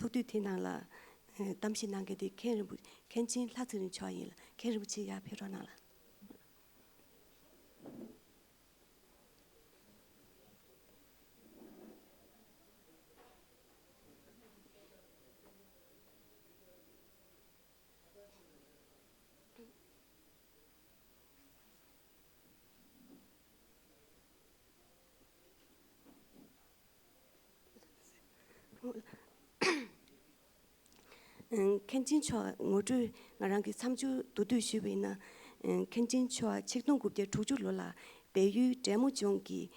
속도 티나라 담시 나게디 캔부 캔진 라트는 좋아일 캔부치야 필요나라 캔진 좋아 모두 나랑기 3주 도도 쉬베나 캔진 좋아 책동급대 조주로라 배유 제모 종기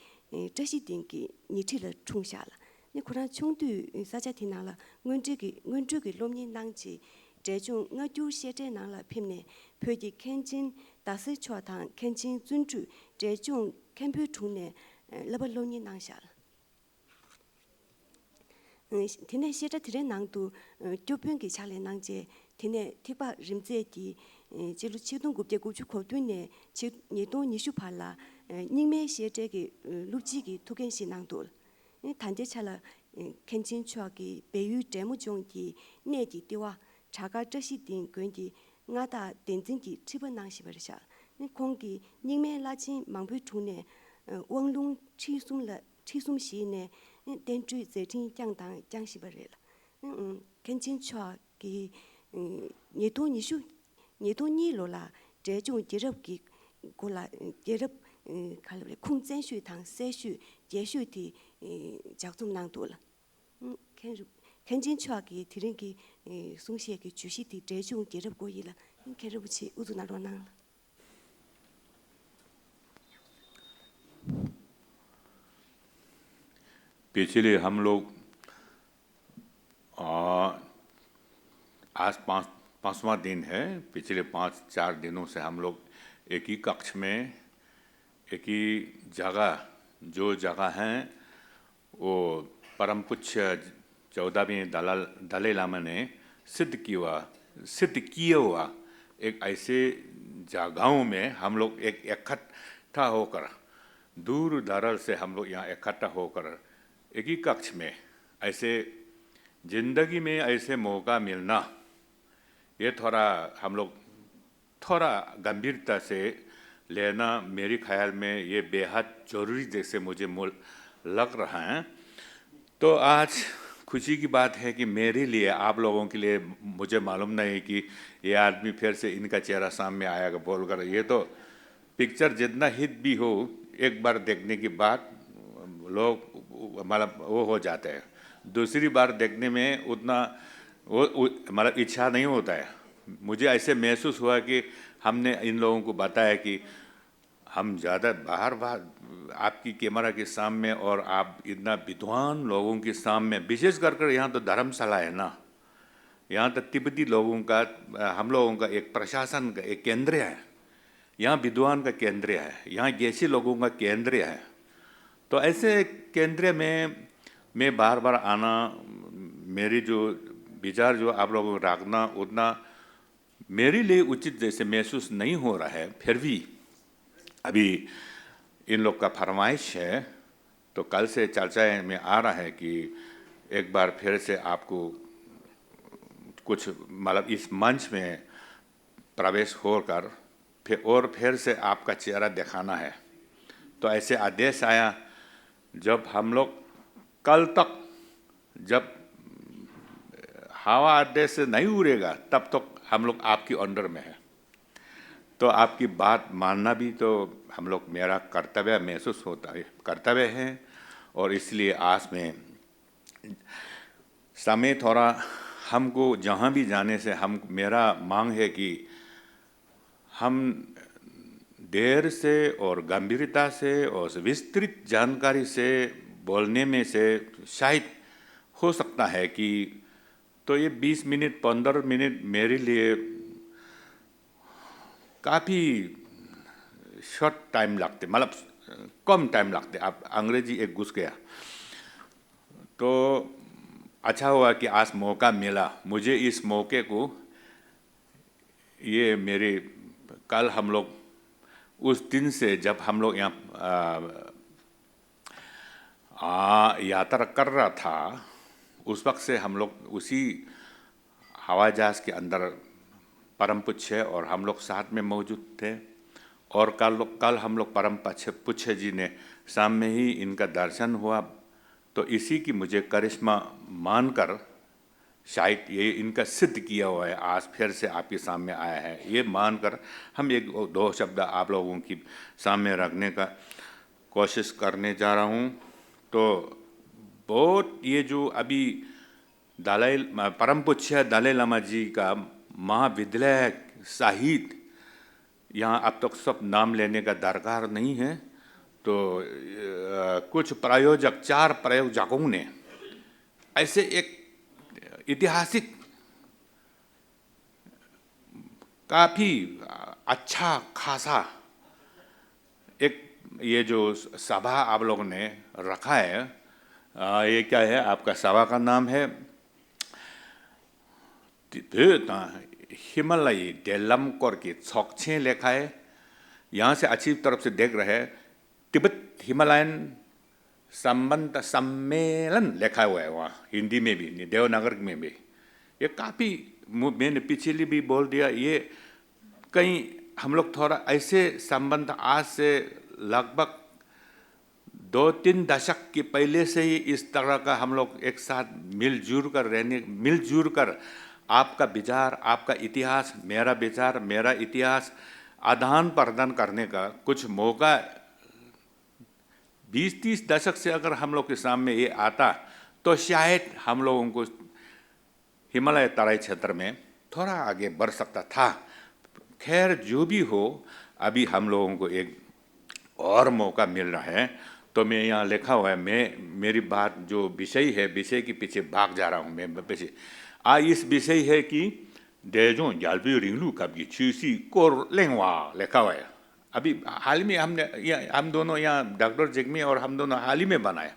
这些点给你这了冲下了你可能冲对大家听了我这个农民当起这种我就写这样了片呢配的看见大师教堂看见尊主这种看不出呢那不农民当下了天天写着这人能都就不用给下来能接天天提把人在的这路启动国家过去考虑呢其你都你就怕了你们写这个录几个图片是能多了谈的起来看清楚个北语这么讲的内地的话查个这些点关的我打电子的基本能是不是下你看个你们垃圾忙不出呢网络轻松些呢电子在这讲当讲是不是了看清楚个你都你了啦这种接着给过来接着看了空间学堂社学接受的交通难多了看清楚个提人个松懈个主席的这种接着过去了看着不起我就那多难了पिछले हम लोग आज पांचवा दिन है पिछले 5-4 दिनों से हम लोग एक ही कक्ष में एक ही जगह जो जगह हैं वो परम पूज्य 14वें दलाई लामा ने सिद्ध किया हुआ एक ऐसे जगहों में हम लोग एक इकट्ठा होकर दूर दराज से हम लोग यहाँ इकट्ठा होकर एक ही कक्ष में ऐसे जिंदगी में ऐसे मौका मिलना ये थोड़ा हम लोग थोड़ा गंभीरता से लेना मेरे ख्याल में ये बेहद ज़रूरी जैसे मुझे लग रहा है तो आज खुशी की बात है कि मेरे लिए आप लोगों के लिए मुझे मालूम नहीं कि ये आदमी फिर से इनका चेहरा सामने आएगा बोलकर ये तो पिक्चर जितना हिट भी हो एक बार देखने के बाद लोग मतलब वो हो जाते हैं दूसरी बार देखने में उतना वो मतलब इच्छा नहीं होता है मुझे ऐसे महसूस हुआ कि हमने इन लोगों को बताया कि हम ज़्यादा बाहर आपकी कैमरा के सामने और आप इतना विद्वान लोगों के सामने विशेष कर यहाँ तो धर्मशाला है ना यहाँ तो तिब्बती लोगों का हम लोगों का एक प्रशासन का एक केंद्र है यहाँ विद्वान का केंद्र है यहाँ जैसे लोगों का केंद्र है तो ऐसे केंद्र में मैं बार बार आना मेरी जो विचार जो आप लोगों को रखना उतना मेरे लिए उचित जैसे महसूस नहीं हो रहा है फिर भी अभी इन लोग का फरमाइश है तो कल से चर्चा में आ रहा है कि एक बार फिर से आपको कुछ मतलब इस मंच में प्रवेश होकर फिर से आपका चेहरा दिखाना है तो ऐसे आदेश आया जब हम लोग कल तक जब हवा अड्डे से नहीं उड़ेगा तब तक हम लोग आपकी अंडर में है तो आपकी बात मानना भी तो हम लोग मेरा कर्तव्य महसूस होता है कर्तव्य है और इसलिए आज में समय थोड़ा हमको जहाँ भी जाने से हम मेरा मांग है कि हम देर से और गंभीरता से और विस्तृत जानकारी से बोलने में से शायद हो सकता है कि तो ये 20 मिनट 15 मिनट मेरे लिए काफ़ी शॉर्ट टाइम लगते मतलब कम टाइम लगते आप अंग्रेजी एक घुस गया तो अच्छा हुआ कि आज मौका मिला मुझे इस मौके को ये मेरे कल हम लोग उस दिन से जब हम लोग यहाँ यात्रा कर रहा था उस वक्त से हम लोग उसी हवाई जहाज़ के अंदर परम पुच्छे और हम लोग साथ में मौजूद थे। और कल हम लोग परम पुच्छे जी ने शाम में ही इनका दर्शन हुआ, तो इसी की मुझे करिश्मा मानकर शायद ये इनका सिद्ध किया हुआ है, आज फिर से आपके सामने आया है, ये मानकर हम एक दो शब्द आप लोगों की सामने रखने का कोशिश करने जा रहा हूँ। तो बहुत ये जो अभी परम पूज्य दलाई लामा जी का महाविद्यालय साहित्य, यहाँ अब तक सब नाम लेने का दरकार नहीं है, तो कुछ प्रायोजक, 4 प्रायोजकों ने ऐसे एक ऐतिहासिक काफ़ी अच्छा खासा एक ये जो सभा आप लोगों ने रखा है, ये क्या है, आपका सभा का नाम है हिमालयी डेलम करके छॉक्छे लिखा है। यहाँ से अच्छी तरफ से देख रहे हैं, तिब्बत हिमालयन संबंध सम्मेलन लिखा हुआ है वहाँ, हिंदी में भी, देवनागरी में भी। ये काफ़ी, मैंने पिछले भी बोल दिया, ये कहीं हम लोग थोड़ा ऐसे संबंध आज से लगभग 2-3 दशक के पहले से ही इस तरह का हम लोग एक साथ मिलजुल कर आपका विचार, आपका इतिहास, मेरा विचार, मेरा इतिहास आदान प्रदान करने का कुछ मौका 20-30 दशक से अगर हम लोग के सामने ये आता, तो शायद हम लोगों को हिमालय तराई क्षेत्र में थोड़ा आगे बढ़ सकता था। खैर जो भी हो, अभी हम लोगों को एक और मौका मिल रहा है। तो मैं यहाँ लिखा हुआ है, मेरी बात जो विषय है, विषय के पीछे भाग जा रहा हूँ मैं पीछे। इस विषय है कि देजों जालबी रिंगलू कभी चूसी कोर लेंगवा लिखा हुआ है। अभी हाल ही में हम दोनों यहाँ डॉक्टर जिग्मी और हम दोनों हाल ही में बनाए,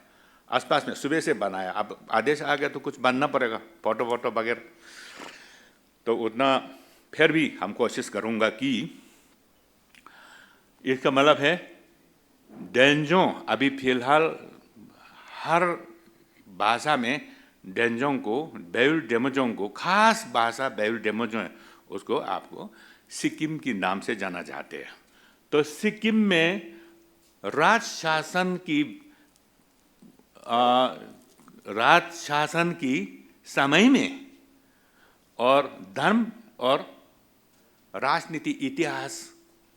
आसपास में सुबह से बनाया। अब आदेश आ गया तो कुछ बनना पड़ेगा, फोटो वगैरह। तो उतना फिर भी हम कोशिश करूँगा कि इसका मतलब है डेंजों, अभी फिलहाल हर भाषा में डेंजों को, बेउल डेमोजों को, खास भाषा बेउल डेमोजों है, उसको आपको सिक्किम के नाम से जाना जाते हैं। तो सिक्किम में राज शासन की समय में और धर्म और राजनीति इतिहास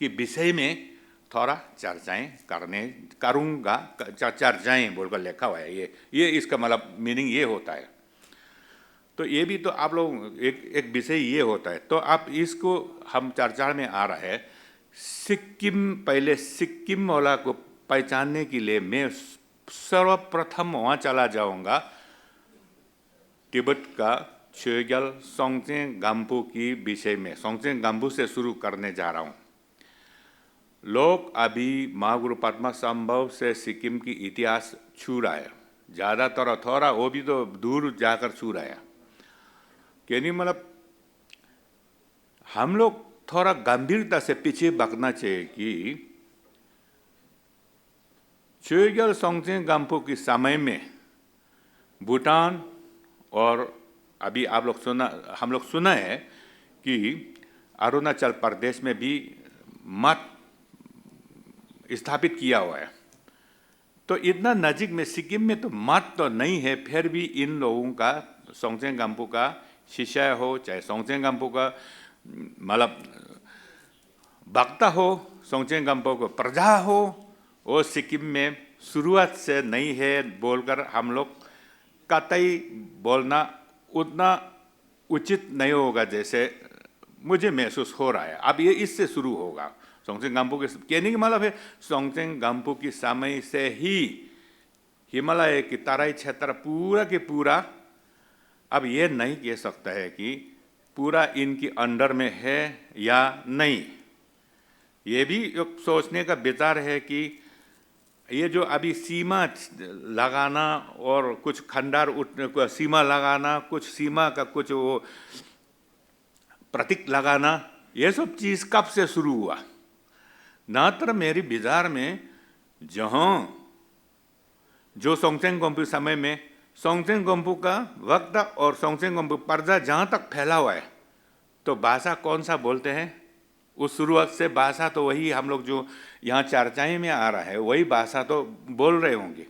के विषय में थोड़ा चर्चाएं करूँगा। चर्चाएं बोलकर लिखा हुआ है, ये इसका मतलब मीनिंग ये होता है। तो ये भी तो आप लोग एक विषय ये होता है। तो आप इसको हम चर्चा में आ रहा है सिक्किम, पहले सिक्किम वाला को पहचानने के लिए मैं सर्वप्रथम वहाँ चला जाऊँगा, तिब्बत का छेगल सोंगचे गाम्पू की विषय में। सोंगचे गाम्पू से शुरू करने जा रहा हूँ। लोग अभी महागुरु पद्मा संभव से सिक्किम की इतिहास छू रहा है, ज़्यादातर थोड़ा वो भी तो दूर जाकर छू रहा है। यानी मतलब हम लोग थोड़ा गंभीरता से पीछे भागना चाहिए कि छेगल सोंगचे गाम्पू के समय में भूटान और अभी हम लोग सुना है कि अरुणाचल प्रदेश में भी मत स्थापित किया हुआ है। तो इतना नजीक में सिक्किम में तो मत तो नहीं है, फिर भी इन लोगों का सोंगचे गाम्पू का शिष्य हो, चाहे सोंगचे गाम्पू का मतलब वक्ता हो, सोंगचे गाम्पू को प्रजा हो, वो सिक्किम में शुरुआत से नहीं है बोलकर हम लोग कतई बोलना उतना उचित नहीं होगा जैसे मुझे महसूस हो रहा है। अब ये इससे शुरू होगा। सोंगचे गाम्पू के कहने का मतलब है सोंगचे गाम्पू की समय से ही हिमालय की तराई क्षेत्र पूरा के पूरा, अब ये नहीं कह सकता है कि पूरा इनकी अंडर में है या नहीं। ये भी एक सोचने का विचार है कि ये जो अभी सीमा लगाना और कुछ खंडार सीमा लगाना, कुछ सीमा का कुछ वो प्रतीक लगाना, ये सब चीज़ कब से शुरू हुआ? नात्र मेरी विचार में जहाँ जो सोंगचे गाम्पू समय में सोंगसेन गोम्पू का वक्त और सोंगसेन गोम्पू पर्जा जहाँ तक फैला हुआ है, तो भाषा कौन सा बोलते हैं? उस शुरुआत से भाषा तो वही हम लोग जो यहाँ चर्चाएं में आ रहा है वही भाषा तो बोल रहे होंगे।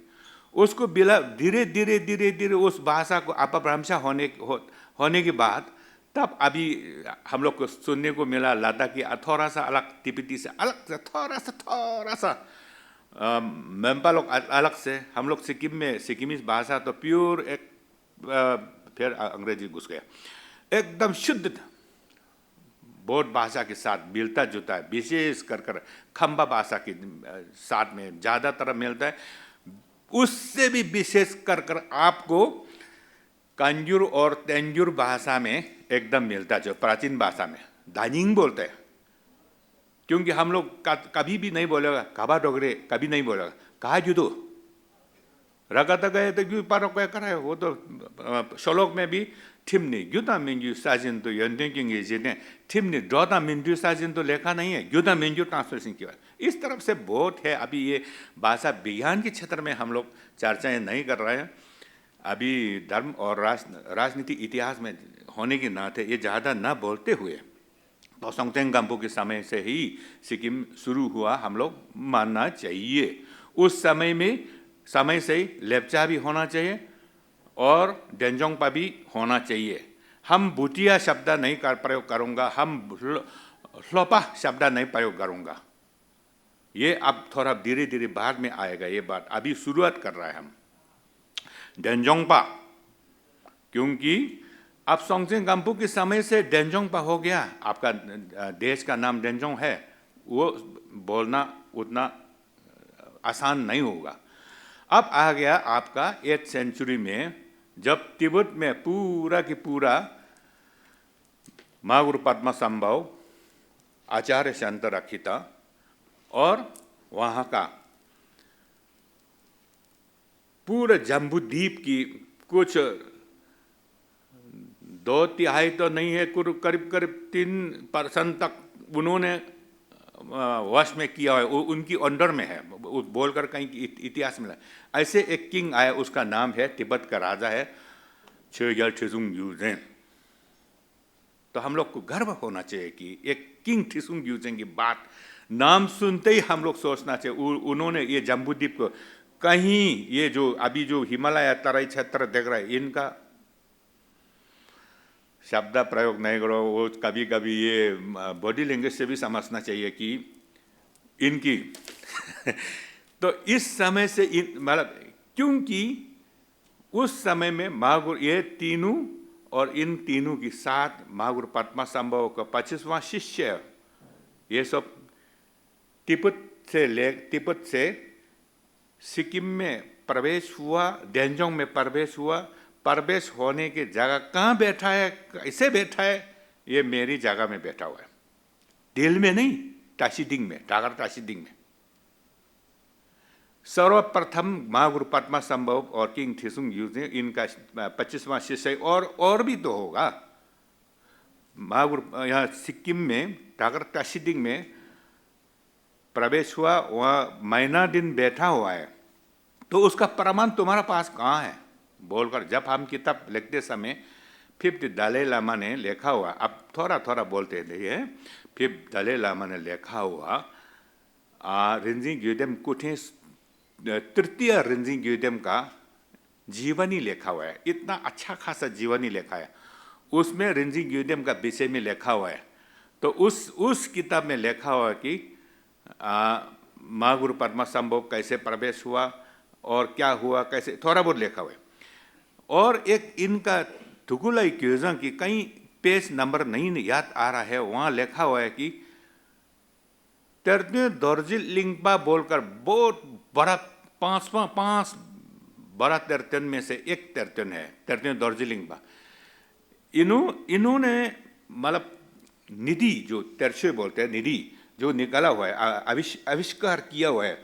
उसको बिला धीरे धीरे धीरे धीरे उस भाषा को अपभ्रंश होने के बाद तब अभी हम लोग को सुनने को मिला लद्दाख की थोड़ा सा अलग तिब्बती से अलग से थोड़ा सा मेम्पा लोग अलग से, हम लोग सिक्किम में सिक्किमीज भाषा तो प्योर एक फिर अंग्रेजी घुस गया, एकदम शुद्ध बोध भाषा के साथ मिलता जुलता है, विशेष कर खम्बा भाषा के साथ में ज़्यादातर मिलता है। उससे भी विशेष कर आपको कंजूर और तेंजूर भाषा में एकदम मिलता है, जो प्राचीन भाषा में दानिंग बोलते हैं। क्योंकि हम लोग कभी भी नहीं बोलेगा काबा डोगरे, कभी नहीं बोलेगा कहा जुदो रगत गए तो क्यों पर कराए, वो तो श्लोक में भी ठिमनी ग्युता मिंजू साजिन तो यंदिंग जिने ठिमनी ड्रॉता मिंजू साजिन तो लेखा नहीं है, ग्युता मिंजू ट्रांसलेशन की बात। इस तरफ से बहुत है। अभी ये भाषा विज्ञान के क्षेत्र में हम लोग चर्चाएं नहीं कर रहे हैं। अभी धर्म और राजनीति इतिहास में होने के नाते ये ज़्यादा न बोलते हुए तो सोंगसेन गोम्पू के समय से ही सिक्किम शुरू हुआ हम लोग मानना चाहिए। उस समय से ही लेप्चा भी होना चाहिए और डेंजोंगपा भी होना चाहिए। हम भूटिया शब्द नहीं प्रयोग करूँगा, हम ह्लोपा शब्द नहीं प्रयोग करूँगा। ये अब थोड़ा धीरे धीरे बाद में आएगा, ये बात अभी शुरुआत कर रहा है हम डेंजोंगपा, क्योंकि अब सोंगसेन गोम्पू के समय से डेंजोंगपा हो गया। आपका देश का नाम डेंजोंग है, वो बोलना उतना आसान नहीं होगा। अब आ गया आपका 8th सेंचुरी में, जब तिब्बत में पूरा की पूरा महागुरु पद्मसंभव आचार्य संत रखिता और वहाँ का पूरे जम्बूद्वीप की कुछ 2/3 तो नहीं है, करीब 3% तक उन्होंने वश में किया है, उनकी अंडर में है बोलकर कहीं इतिहास मिला। ऐसे एक किंग आया, उसका नाम है, तिब्बत का राजा है छेगेल ठिसुंग यूजेन। तो हम लोग को गर्व होना चाहिए कि एक किंग ठिसुंग यूजेन की बात नाम सुनते ही हम लोग सोचना चाहिए उन्होंने ये जम्बूद्वीप को कहीं, ये जो अभी जो हिमालय तराई क्षेत्र देख रहा है, इनका शब्द प्रयोग नहीं करो, वो कभी कभी ये बॉडी लैंग्वेज से भी समझना चाहिए कि इनकी तो इस समय से मतलब क्योंकि उस समय में महागुरु ये तीनों और इन तीनों के साथ महागुरु पद्मसंभव का 25वां शिष्य, ये सब तिब्बत से सिक्किम में प्रवेश हुआ, डेंजोंग में प्रवेश हुआ। प्रवेश होने की जगह कहाँ बैठा है, कैसे बैठा है, ये मेरी जगह में बैठा हुआ है, दिल में नहीं, टाशीडिंग में, टागर टाशीडिंग में। सर्वप्रथम महागुरु पद्मसंभव और किंग ठिसुंग यूजेन, इनका 25वां शिष्य और भी तो होगा। महागुरु यहाँ सिक्किम में टागर टाशीडिंग में प्रवेश हुआ, वहाँ महीना दिन बैठा हुआ है, तो उसका प्रमाण तुम्हारा पास कहाँ है बोलकर जब हम किताब लिखते समय 5th दलाई लामा ने लिखा हुआ, अब थोड़ा थोड़ा बोलते थे, 5th दलाई लामा ने लिखा हुआ रिंजिंग ग्योदेम कुठे तृतीय रिंजिंग ग्योदेम का जीवनी लिखा हुआ है। इतना अच्छा खासा जीवनी लिखा है, उसमें रिंजिंग ग्योदेम का विषय में लिखा हुआ है। तो उस किताब में लिखा हुआ है कि महागुरु पद्मसंभव कैसे प्रवेश हुआ और क्या हुआ, कैसे, थोड़ा बहुत लिखा हुआ है। और एक इनका थुकुलाई क्योजंग की कहीं पेज नंबर नहीं याद आ रहा है, वहाँ लिखा हुआ है कि तेरते दर्जिल लिंगपा बोलकर बहुत बड़ा 5 बड़ा तेरतन में से एक तेरतन है, तेरते दर्जिल लिंगपा। इन्होंने मतलब निधि जो तेरसे बोलते हैं, निधि जो निकाला हुआ है, आविष्कार किया हुआ है,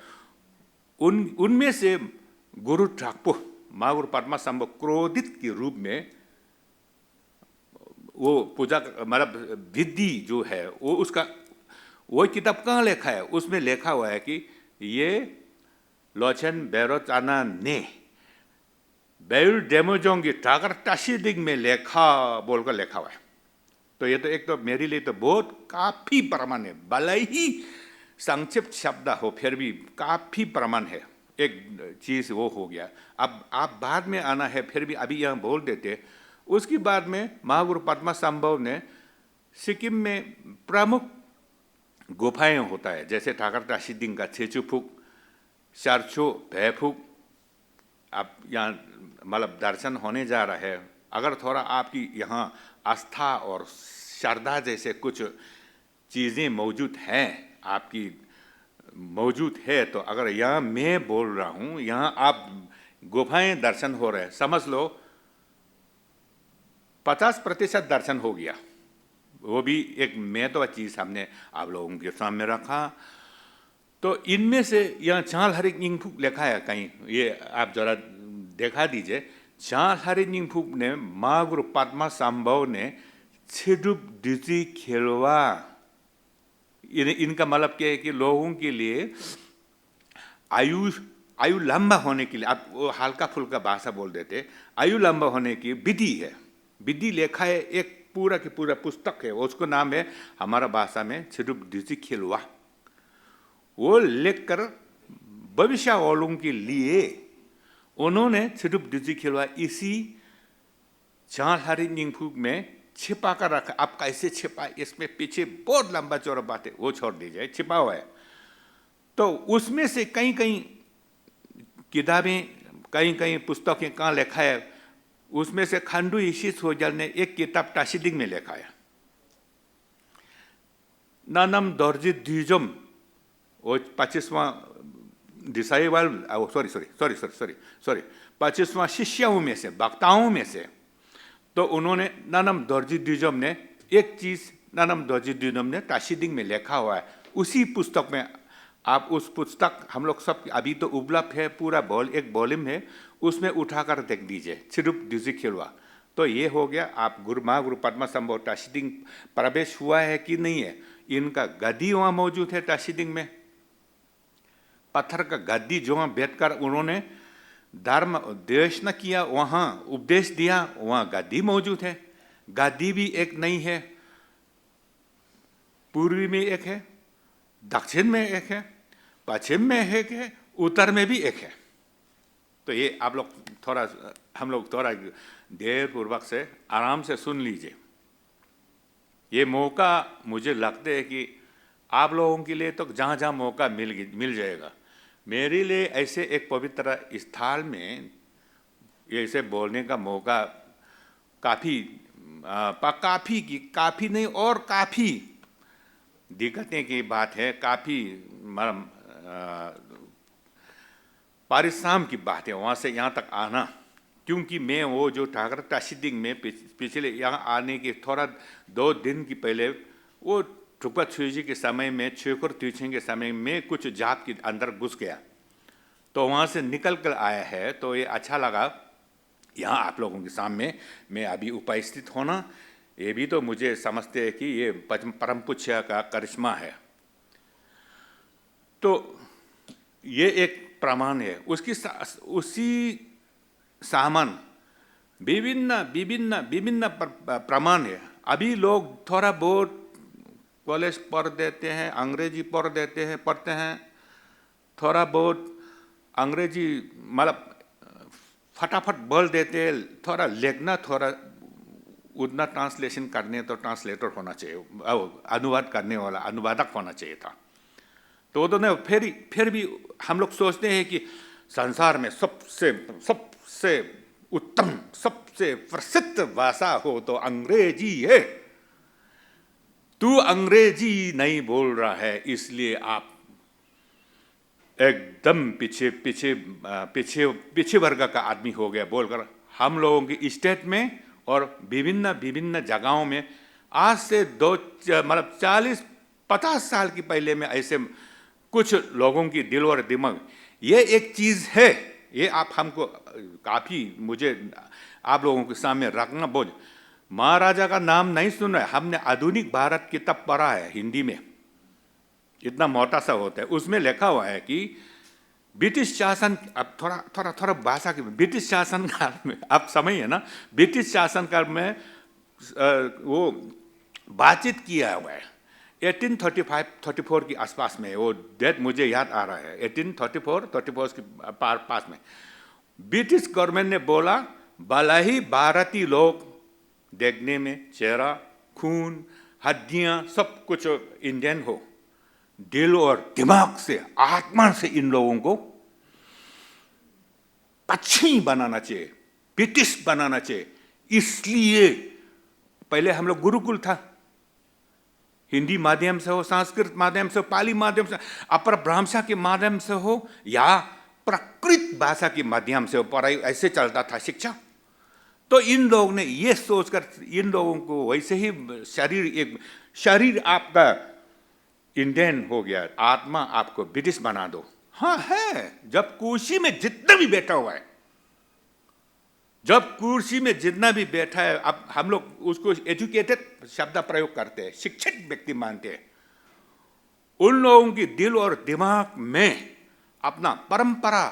उनमें से गुरु ठाकुर महागुरु पद्मसंभव क्रोधित के रूप में वो पूजा मतलब विधि जो है वो उसका वो किताब कहाँ लिखा है, उसमें लिखा हुआ है कि ये लोचन बैरोचाना ने बेल डेमोजोंगी टागर टाशीदिंग में लेखा बोलकर लिखा हुआ है। तो ये तो एक तो मेरे लिए तो बहुत काफी प्रमाण है, भले ही संक्षिप्त शब्द हो फिर भी काफी प्रमाण है। एक चीज वो हो गया। अब आप बाद में आना है, फिर भी अभी यहाँ बोल देते। उसके बाद में महागुरु पद्मा संभव ने सिक्किम में प्रमुख गुफाएं होता है, जैसे ठाकर टाशीदिंग का छेचुफुक, शारचो, भैफुक। अब यहाँ मतलब दर्शन होने जा रहा है। अगर थोड़ा आपकी यहाँ आस्था और श्रद्धा जैसे कुछ चीज़ें मौजूद हैं, आपकी मौजूद है, तो अगर यहाँ मैं बोल रहा हूँ, यहाँ आप गुफाएं दर्शन हो रहे हैं, समझ लो 50% दर्शन हो गया। वो भी एक महत्व चीज़ हमने आप लोगों के सामने रखा। तो इनमें से यहाँ चाल हरि निंगफुक लिखा है कहीं, ये आप जरा देखा दीजिए। चाल हरि निंगफुक ने महागुरु पद्मा संभव ने छिडुप डिजी खेलवा, इनका मतलब क्या है कि लोगों के लिए आयु लंबा होने के लिए, आप वो हल्का फुल्का भाषा बोल देते, आयु लंबा होने की विधि है। विधि लेखा है, एक पूरा की पूरा पुस्तक है, उसको नाम है हमारा भाषा में छिडुप डिजी खेलवा। वो लिखकर भविष्य वालों के लिए उन्होंने छिडुप डिजी खेलवा इसी चाल हरि निंगफुक में छिपा कर रखा। आप कैसे छिपा, इसमें पीछे बहुत लंबा चौड़ा बात है, वो छोड़ दीजिए, छिपा हुआ है। तो उसमें से कहीं कहीं किताबें, कहीं कहीं पुस्तकें कहाँ लिखा है, उसमें से खंडू ईशी सोजल ने एक किताब टाशीदिंग में लिखा है, नानम दर्जी द्विजम, वो 25वां डिसाइबल, सॉरी 25वां शिष्यों में से, वक्ताओं में से। तो उन्होंने नानम दर्जी द्विजम ने एक चीज, नानम दर्जी द्विजम ने टाशीदिंग में लिखा हुआ है। उसी पुस्तक में आप उस पुस्तक हम लोग सब अभी तो उपलब्ध है, पूरा एक वॉल्यूम है, उसमें उठाकर देख दीजिए, छिडुप डिजी खेलवा। तो ये हो गया। आप महागुरु पद्मा संभव टाशीदिंग प्रवेश हुआ है कि नहीं है, इनका गद्दी वहाँ मौजूद है टाशीदिंग में, पत्थर का गद्दी जो वहाँ बैठकर उन्होंने धर्म उपदेश न किया, वहाँ उपदेश दिया, वहाँ गद्दी मौजूद है। गद्दी भी एक नहीं है, पूर्वी में एक है, दक्षिण में एक है, पश्चिम में एक है, उत्तर में भी एक है। तो ये आप लोग थोड़ा, हम लोग थोड़ा देर पूर्वक से आराम से सुन लीजिए। ये मौका मुझे लगता है कि आप लोगों के लिए तो जहाँ जहाँ मौका मिल जाएगा, मेरे लिए ऐसे एक पवित्र स्थल में ऐसे बोलने का मौका काफ़ी नहीं और काफ़ी दिक्कतें की बात है, काफ़ी परिश्रम की बात है वहाँ से यहाँ तक आना। क्योंकि मैं वो जो ठाकर टाशीदिंग में पिछले यहाँ आने के थोड़ा 2 दिन की पहले, वो ठुपा छुजी के समय में, छेकर तीछे के समय में कुछ जात के अंदर घुस गया, तो वहाँ से निकल कर आया है। तो ये अच्छा लगा यहाँ आप लोगों के सामने मैं अभी उपस्थित होना। ये भी तो मुझे समझते हैं कि ये परम पूज्य का करिश्मा है। तो ये एक प्रमाण है। उसी सामान विभिन्न प्रमाण है। अभी लोग थोड़ा बहुत कॉलेज पढ़ देते हैं, अंग्रेजी पढ़ते हैं, थोड़ा बहुत अंग्रेजी मतलब फटाफट बोल देते हैं, थोड़ा लिखना, थोड़ा उतना ट्रांसलेशन करने तो ट्रांसलेटर होना चाहिए, अनुवाद करने वाला अनुवादक होना चाहिए था। तो फिर भी हम लोग सोचते हैं कि संसार में सबसे उत्तम, सबसे प्रसिद्ध भाषा हो तो अंग्रेजी है। तू अंग्रेजी नहीं बोल रहा है, इसलिए आप एकदम पीछे वर्ग का आदमी हो गया बोलकर हम लोगों की स्टेट में और विभिन्न जगहों में आज से 40-50 साल की पहले में ऐसे कुछ लोगों की दिल और दिमाग, ये एक चीज़ है। ये आप हमको काफ़ी, मुझे आप लोगों के सामने रखना बोझ। महाराजा का नाम नहीं सुना है, हमने आधुनिक भारत किताब पढ़ा है हिंदी में, इतना मोटा सा होता है, उसमें लिखा हुआ है कि ब्रिटिश शासन, अब थोड़ा भाषा की, ब्रिटिश शासन काल में, अब समय है ना, ब्रिटिश शासन काल में वो बातचीत किया हुआ है 1835-34 के आसपास में, वो डेट मुझे याद आ रहा है, 1834 के पास में ब्रिटिश गवर्नमेंट ने बोला भला ही भारतीय लोग देखने में चेहरा, खून, हड्डियां सब कुछ इंडियन हो, दिल और दिमाग से, आत्मा से इन लोगों को पश्चिमी बनाना चाहिए, ब्रिटिश बनाना चाहिए। इसलिए पहले हम लोग गुरुकुल था, हिंदी माध्यम से हो, संस्कृत माध्यम से हो, पाली माध्यम से, अपर भाषा के माध्यम से हो या प्राकृत भाषा के माध्यम से हो, पढ़ाई ऐसे चलता था शिक्षा। तो इन लोगों ने ये सोचकर इन लोगों को वैसे ही शरीर आपका इंडियन हो गया, आत्मा आपको ब्रिटिश बना दो। हाँ है, जब कुर्सी में जितना भी बैठा हुआ है, जब कुर्सी में जितना भी बैठा है, अब हम लोग उसको एजुकेटेड शब्द प्रयोग करते हैं, शिक्षित व्यक्ति मानते हैं। उन लोगों की दिल और दिमाग में अपना परंपरा,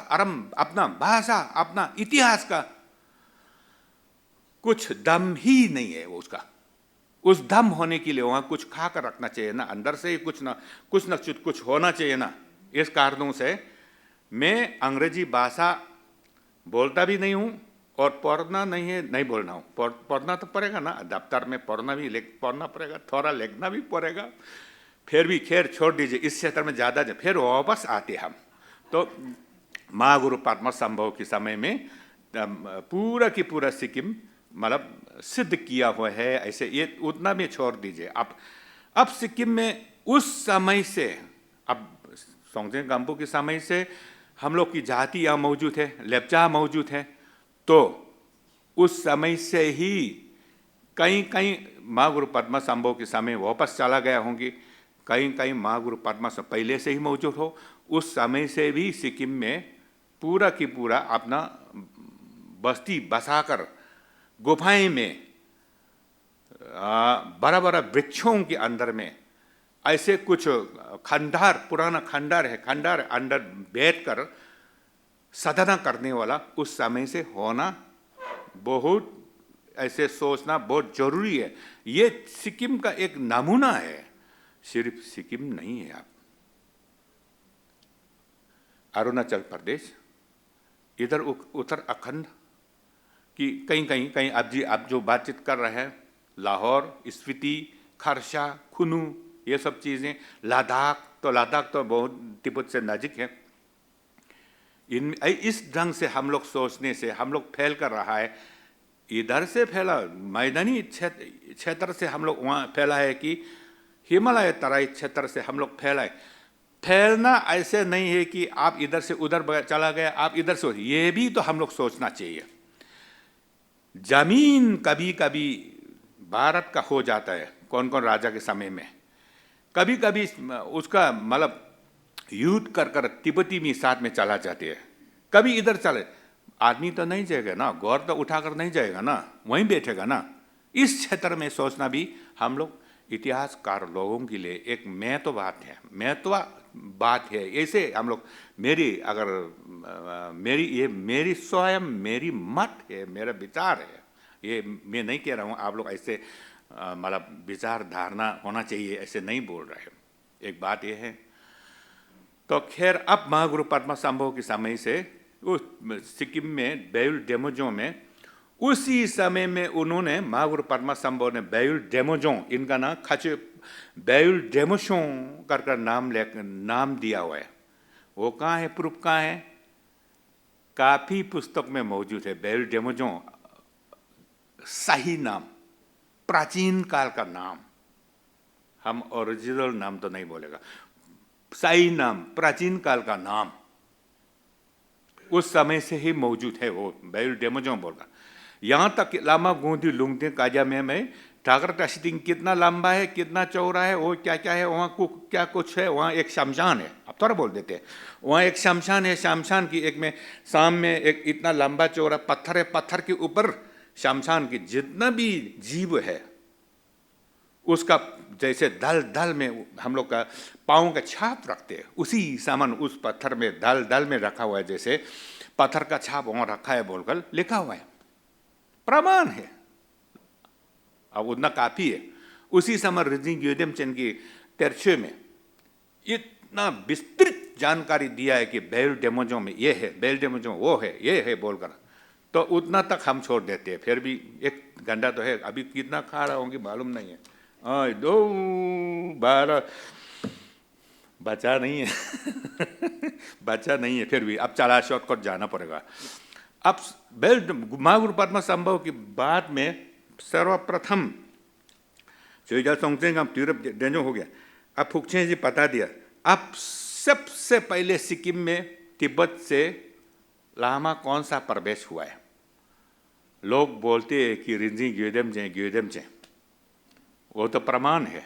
अपना भाषा, अपना इतिहास का कुछ दम ही नहीं है। वो उसका उस दम होने के लिए वहां कुछ खा कर रखना चाहिए ना, अंदर से ही कुछ होना चाहिए ना। इस कारणों से मैं अंग्रेजी भाषा बोलता भी नहीं हूं और पढ़ना नहीं बोलना हूं। पढ़ना तो पड़ेगा ना, दफ्तर में पढ़ना पड़ेगा, थोड़ा लिखना भी पड़ेगा। फिर भी खैर छोड़ दीजिए, इस क्षेत्र में ज्यादा फिर वापस आते हम तो महागुरु पद्मा संभव के समय में पूरा की पूरा सिक्किम मतलब सिद्ध किया हुआ है। ऐसे ये उतना भी छोड़ दीजिए। अब सिक्किम में उस समय से, अब सोंगजेन गाम्पू के समय से हम लोग की जाति यहाँ मौजूद है, लेप्चा मौजूद है। तो उस समय से ही कहीं महागुरु पद्मा संभव के समय वापस चला गया होंगे, कहीं महागुरु पद्मा से पहले से ही मौजूद हो। उस समय से भी सिक्किम में पूरा की पूरा अपना बस्ती बसाकर गुफाएं में बड़ा बड़ा वृक्षों के अंदर में ऐसे कुछ खंडार, पुराना खंडार है, खंडार अंदर बैठकर साधना करने वाला उस समय से होना बहुत, ऐसे सोचना बहुत जरूरी है। ये सिक्किम का एक नमूना है, सिर्फ सिक्किम नहीं है। आप अरुणाचल प्रदेश, इधर उत्तराखंड कि कहीं आप जो बातचीत कर रहे हैं, लाहौर, स्पीति, खरसा, खुनू, ये सब चीज़ें, लद्दाख तो बहुत तिब्बत से नजीक है। इस ढंग से हम लोग सोचने से हम लोग फैल कर रहा है। इधर से फैला मैदानी क्षेत्र से हम लोग वहाँ फैला है कि हिमालय तराई क्षेत्र से हम लोग फैला है। फैलना ऐसे नहीं है कि आप इधर से उधर चला गया, आप इधर से, ये भी तो हम लोग सोचना चाहिए। जमीन कभी कभी भारत का हो जाता है, कौन राजा के समय में, कभी कभी उसका मतलब युद्ध कर तिब्बती भी साथ में चला जाते हैं। कभी इधर चले, आदमी तो नहीं जाएगा ना, गौर तो उठाकर नहीं जाएगा ना, वहीं बैठेगा ना। इस क्षेत्र में सोचना भी हम लोग इतिहासकार लोगों के लिए एक महत्व बात है। ऐसे हम लोग, मेरी स्वयं मेरी मत है, मेरा विचार है। ये मैं नहीं कह रहा हूँ आप लोग ऐसे मतलब विचार धारणा होना चाहिए, ऐसे नहीं बोल रहे हैं। एक बात ये है। तो खैर, अब महागुरु पद्मा संभव के समय से उस सिक्किम में बेयुल डेमोजों में, उसी समय में उन्होंने महागुरु पद्मा संभव ने बेयुल डेमोजों, इनका नाम खचे बेयुल डेमोशों कर नाम दिया हुआ है। वो कहाँ है, प्रूफ कहाँ है? काफी पुस्तक में मौजूद है। बेयुल डेमोजों सही नाम, प्राचीन काल का नाम, हम ओरिजिनल नाम तो नहीं बोलेगा, सही नाम, प्राचीन काल का नाम उस समय से ही मौजूद है। वो बेयुल डेमोजों बोलगा। यहाँ तक लामा गोंदी लुंगते काजा में ठाकर टशितिंग कितना लंबा है, कितना चौड़ा है, वो क्या क्या है, वहाँ क्या कुछ है। वहाँ एक शमशान है, अब थोड़ा बोल देते हैं। वहाँ एक शमशान है, शमशान की एक में सामने एक इतना लंबा चौड़ा पत्थर है, पत्थर के ऊपर शमशान की जितना भी जीव है उसका जैसे दल दल में हम लोग का पाँव का छाप रखते हैं, उसी सामान उस पत्थर में दल दल में रखा हुआ है, जैसे पत्थर का छाप वहाँ रखा है बोलकर लिखा हुआ है, प्रमाण है। अब उतना काफी है। उसी समय रिजिंग ग्योदेम चेन की तेरछे में इतना विस्तृत जानकारी दिया है कि बेल डेमोजो में ये है, बेल डेमोजो वो है, ये है बोलकर, तो उतना तक हम छोड़ देते हैं। फिर भी एक घंटा तो है, अभी कितना खा रहा होंगे मालूम नहीं है। 2 12 बचा नहीं है बचा नहीं है, फिर भी अब चला शॉर्टकट जाना पड़ेगा। अब बेल महागुरु पद्मा संभव की बात में सर्वप्रथम चोइजा सोंगचेंग हम तीव्र डेंजो हो गया। अब फुकचे जी बता दिया। अब सबसे पहले सिक्किम में तिब्बत से लामा कौन सा प्रवेश हुआ है? लोग बोलते हैं कि रिंजिंग ग्योदेम चे, वो तो प्रमाण है।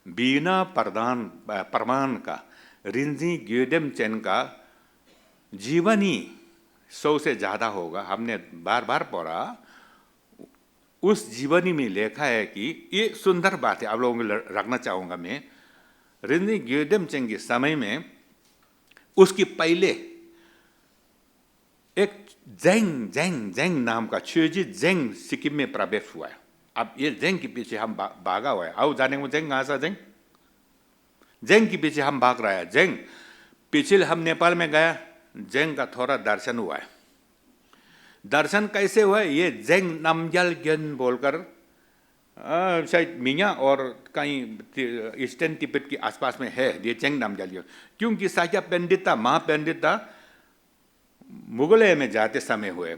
बिना प्रमाण का रिंजिंग ग्योदेम चेन का जीवन ही 100 से ज़्यादा होगा। हमने बार बार पढ़ा, उस जीवनी में लिखा है कि ये सुंदर बात है, आप लोगों को रखना चाहूँगा मैं। रिंजिंग ग्योदेम चेन के समय में उसकी पहले एक जेंग नाम का छुजी जेंग सिक्किम में प्रवेश हुआ है। अब ये जेंग के पीछे हम भागा हुआ है। आओ जाने को जेंग कहाँ सा जेंग के पीछे हम भाग रहा है। जेंग पिछले हम नेपाल में गया, जेंग का थोड़ा दर्शन हुआ है। दर्शन कैसे हुआ है? ये जेंग नामग्याल ग्योन बोलकर शायद मिया और कहीं ईस्टर्न तिब्बत के आसपास में है ये जेंग नामग्याल ग्योन। क्योंकि साक्या पंडिता महापंडिता मुगलय में जाते समय हुए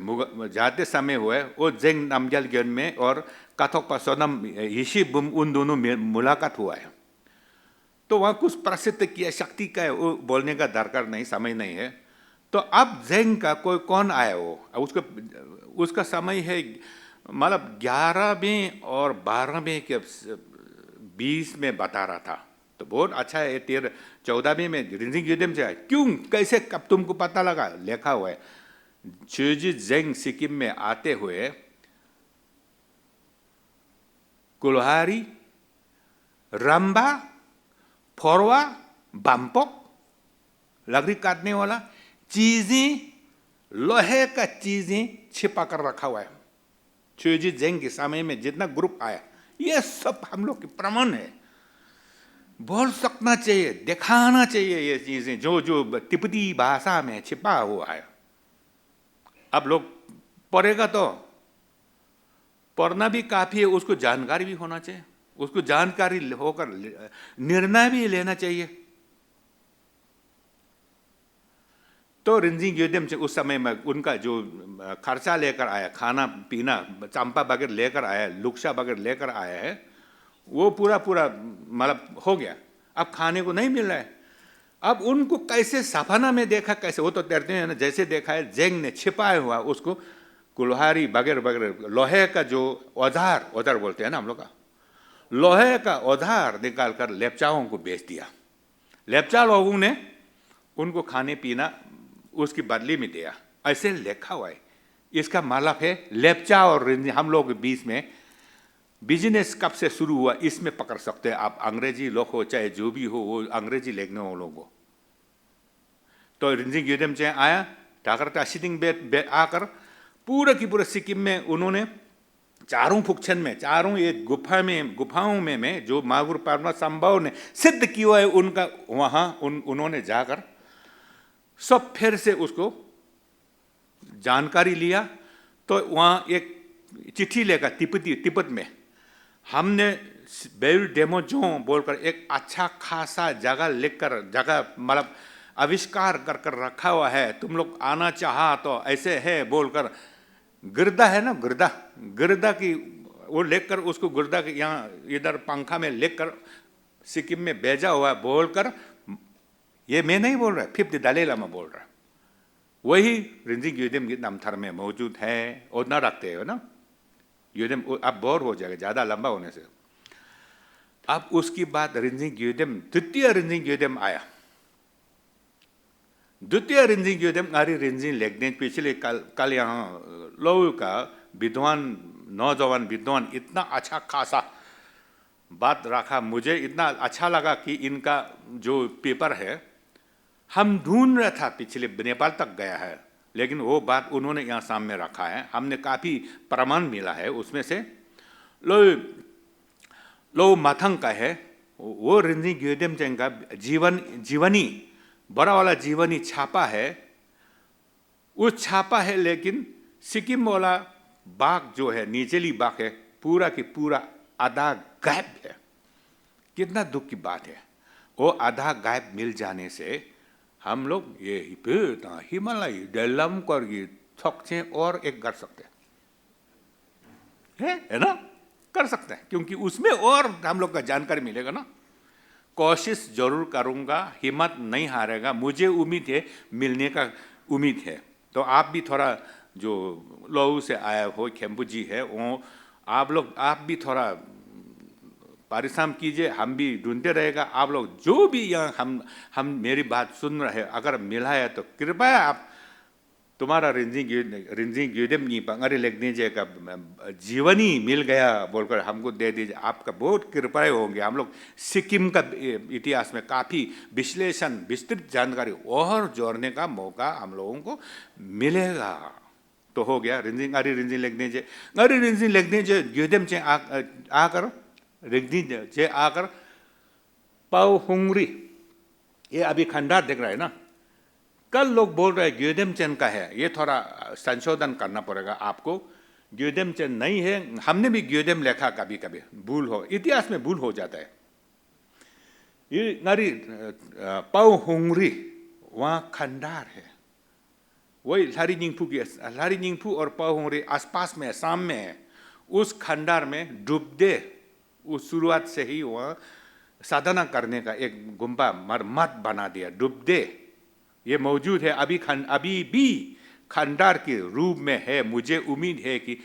वो जेंग नामग्याल ग्योन में और कथक पसोनम हिशी बुम उन दोनों में मुलाकात हुआ है। तो वहाँ कुछ प्रसिद्ध किया शक्ति का है, वो बोलने का दरकार नहीं, समय नहीं है। तो अब जेंग का कोई कौन आया वो, उसका समय है मतलब 11वें और 12वें के 20 में बता रहा था। तो बहुत अच्छा है। 14वें में रिंजिंग ग्योदेम से आए। क्यों, कैसे, कब तुमको पता लगा? लिखा हुआ है छुजी जेंग सिक्किम में आते हुए कुल्हारी, रंबा, फोरवा, बाम्पोक, लकड़ी काटने वाला चीजें, लोहे का चीजें छिपा कर रखा हुआ है। छुजी जेंग के समय में जितना ग्रुप आया, ये सब हम लोग के प्रमाण है। बोल सकना चाहिए, दिखाना चाहिए ये चीजें जो तिब्बती भाषा में छिपा हुआ है। अब लोग पढ़ेगा तो पढ़ना भी काफी है, उसको जानकारी भी होना चाहिए, उसको जानकारी होकर निर्णय भी लेना चाहिए। तो रिंजिंग ग्योदेम से उस समय में उनका जो खर्चा लेकर आया, खाना पीना चंपा बगैर लेकर आया, लुक्शा बगैर लेकर आया है, वो पूरा मतलब हो गया। अब खाने को नहीं मिल रहा है। अब उनको कैसे सपना में देखा, कैसे, वो तो तैरते हैं ना, जैसे देखा है जेंग ने छिपाया हुआ उसको कुल्हारी बगैर लोहे का जो औजार बोलते हैं ना हम लोग का, लोहे का औजार निकाल कर लेपचाओं को बेच दिया। लेपचा लोगों ने उनको खाने पीना उसकी बदली में दिया, ऐसे लिखा हुआ है। इसका मतलब है लेपचा और हम लोग के बीच में बिजनेस कब से शुरू हुआ, इसमें पकड़ सकते हैं आप। अंग्रेजी लोग हो चाहे जो भी हो, वो अंग्रेजी लिखने वालों को। तो रिंजिंग ग्योदेम से आया, ठाकर टाशिटिंग बेट आकर पूरे की पूरे सिक्किम में उन्होंने चारों फुक्शन में, चारों एक गुफाओं में जो महागुरु पद्मा संभव ने सिद्ध किया है उनका, वहां उन्होंने जाकर सब फिर से उसको जानकारी लिया। तो वहां एक चिट्ठी लेकर तिब्बत में हमने बेल डेमोजो बोलकर एक अच्छा खासा जगह लिखकर, जगह मतलब आविष्कार कर रखा हुआ है, तुम लोग आना चाहा तो ऐसे है बोलकर, गिरदा है ना, गिरदा की वो लेकर उसको गिरदा के यहाँ इधर पंखा में लेकर सिक्किम में भेजा हुआ है बोलकर, ये मैं नहीं बोल रहा, 5th दलाई लामा बोल रहा, वही रिंजिंग ग्योदेम के नामथर में मौजूद है। उतना रखते हो ना ग्योदेम, अब बोर हो जाएगा ज़्यादा लंबा होने से। अब उसकी बाद रिंजिंग ग्योदेम, द्वितीय रिंजिंग ग्योदेम आया। द्वितीय रिंजिंग ग्योदेम आरी रिंजिंग लेगने पिछले कल यहाँ लोगों का विद्वान, नौजवान विद्वान इतना अच्छा खासा बात रखा। मुझे इतना अच्छा लगा कि इनका जो पेपर है हम ढूंढ रहा था, पिछले नेपाल तक गया है, लेकिन वो बात उन्होंने यहाँ सामने रखा है। हमने काफ़ी प्रमाण मिला है उसमें से। लो माथंग का है, वो रिंजी ग्योदेमचेन का जीवनी बड़ा वाला जीवनी छापा है, वो छापा है, लेकिन सिक्किम वाला बाग जो है, निचली बाग है, पूरा की पूरा आधा गायब है। कितना दुख की बात है। वो आधा गायब मिल जाने से हम लोग ये हिमालय डेलम करके थकचे और एक कर सकते हैं, है ना, कर सकते हैं, क्योंकि उसमें और हम लोग का जानकारी मिलेगा ना। कोशिश जरूर करूंगा, हिम्मत नहीं हारेगा, मुझे उम्मीद है, मिलने का उम्मीद है। तो आप भी थोड़ा, जो लोहू से आया हो खेम्बू जी है, वो आप भी थोड़ा परिश्रम कीजिए, हम भी ढूंढते रहेगा। आप लोग जो भी यहाँ हम मेरी बात सुन रहे हैं, अगर मिला है तो कृपया आप तुम्हारा रिंजी ग्योदेम पंगारी लेखने का जीवनी मिल गया बोलकर हमको दे दीजिए। आपका बहुत कृपया होंगे। हम लोग सिक्किम का इतिहास में काफ़ी विश्लेषण, विस्तृत जानकारी और जोड़ने का मौका हम लोगों को मिलेगा। तो हो गया रिंजी लेखने ग्योदेम चे आकर रिंजी आकर पाओ हुंगरी, ये अभी खंडार देख रहा है ना। कल लोग बोल रहे हैं ग्योदेमचेन का है, ये थोड़ा संशोधन करना पड़ेगा आपको। ग्योदेमचेन नहीं है, हमने भी ग्योदेम लिखा, कभी कभी भूल हो, इतिहास में भूल हो जाता है। ये नारी पाओ हुंगरी वहाँ खंडार है, वही लारी निंगफू और पाओ हुंगरी आसपास में, शाम में है। उस खंडार में डूबदे, उस शुरुआत से ही वहाँ साधना करने का एक गुम्बा मठ बना दिया, डूबदे। ये मौजूद है, अभी भी खंडार के रूप में है। मुझे उम्मीद है कि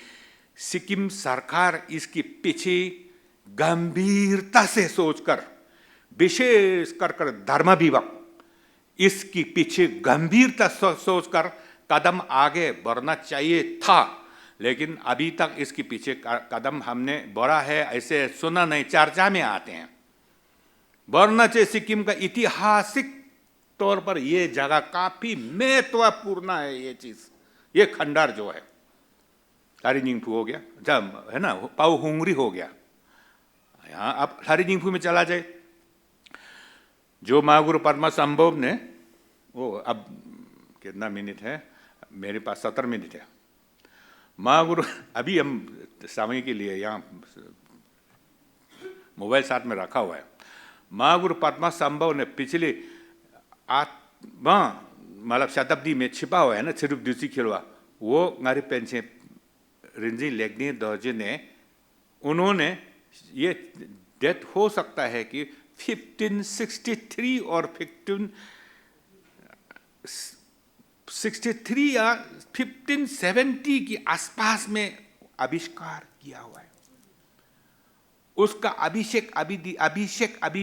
सिक्किम सरकार इसकी पीछे गंभीरता से सोचकर, विशेष कर धर्म विभाग इसकी पीछे गंभीरता सोचकर कदम आगे बढ़ना चाहिए था, लेकिन अभी तक इसके पीछे कदम हमने बढ़ा है ऐसे सुना नहीं, चर्चा में आते हैं। बढ़ना चाहिए। सिक्किम का ऐतिहासिक तौर पर ये जगह काफी महत्वपूर्ण है, ये चीज, ये खंडार जो है। लारी निंगफू हो गया, जब है ना, पाओ हुंगरी हो गया। यहाँ अब लारी निंगफू में चला जाए, जो महागुरु पद्मा संभव ने, वो अब कितना मिनट है मेरे पास, 17 मिनट है। महागुरु, अभी हम समय के लिए यहाँ मोबाइल साथ में रखा हुआ है। महागुरु पद्मा संभव ने पिछले मतलब शताब्दी में छिपा हुआ है ना, सिर्फ दूसरी खिलवा, वो गारी पेंशन रिंजी लेखनी दर्जे ने, उन्होंने ये डेट हो सकता है कि 1563 और 1563 या 1570 के आसपास में आविष्कार किया हुआ है। उसका अभिषेक अभी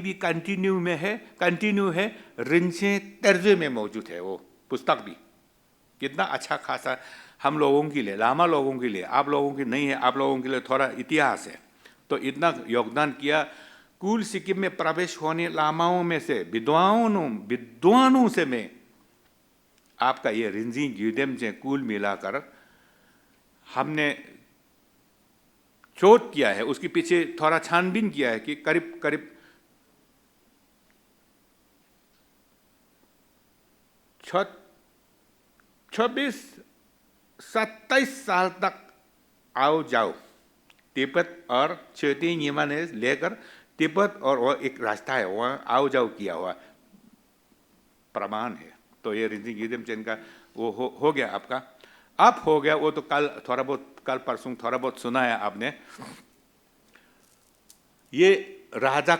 भी कंटिन्यू है, रिंचे तर्जे में मौजूद है वो पुस्तक भी। कितना अच्छा खासा हम लोगों के लिए, लामा लोगों के लिए, आप लोगों की नहीं है, आप लोगों के लिए थोड़ा इतिहास है, तो इतना योगदान किया। कुल सिक्किम में प्रवेश होने लामाओं में से, विद्वानों से में आपका ये रिंजी ग्योदेमचेन कुल मिलाकर हमने शोध किया है, उसके पीछे थोड़ा छानबीन किया है कि करीब 26-27 साल तक आओ जाओ तिब्बत और चेतीनीमा ने लेकर, तिब्बत और वो एक रास्ता है वहाँ आओ जाओ किया हुआ प्रमाण है। तो ये रिंजी ग्योदेमचेन का वो हो गया आपका, अब हो गया। वो तो कल थोड़ा बहुत, कल परसों थोड़ा बहुत सुना है आपने। ये राजा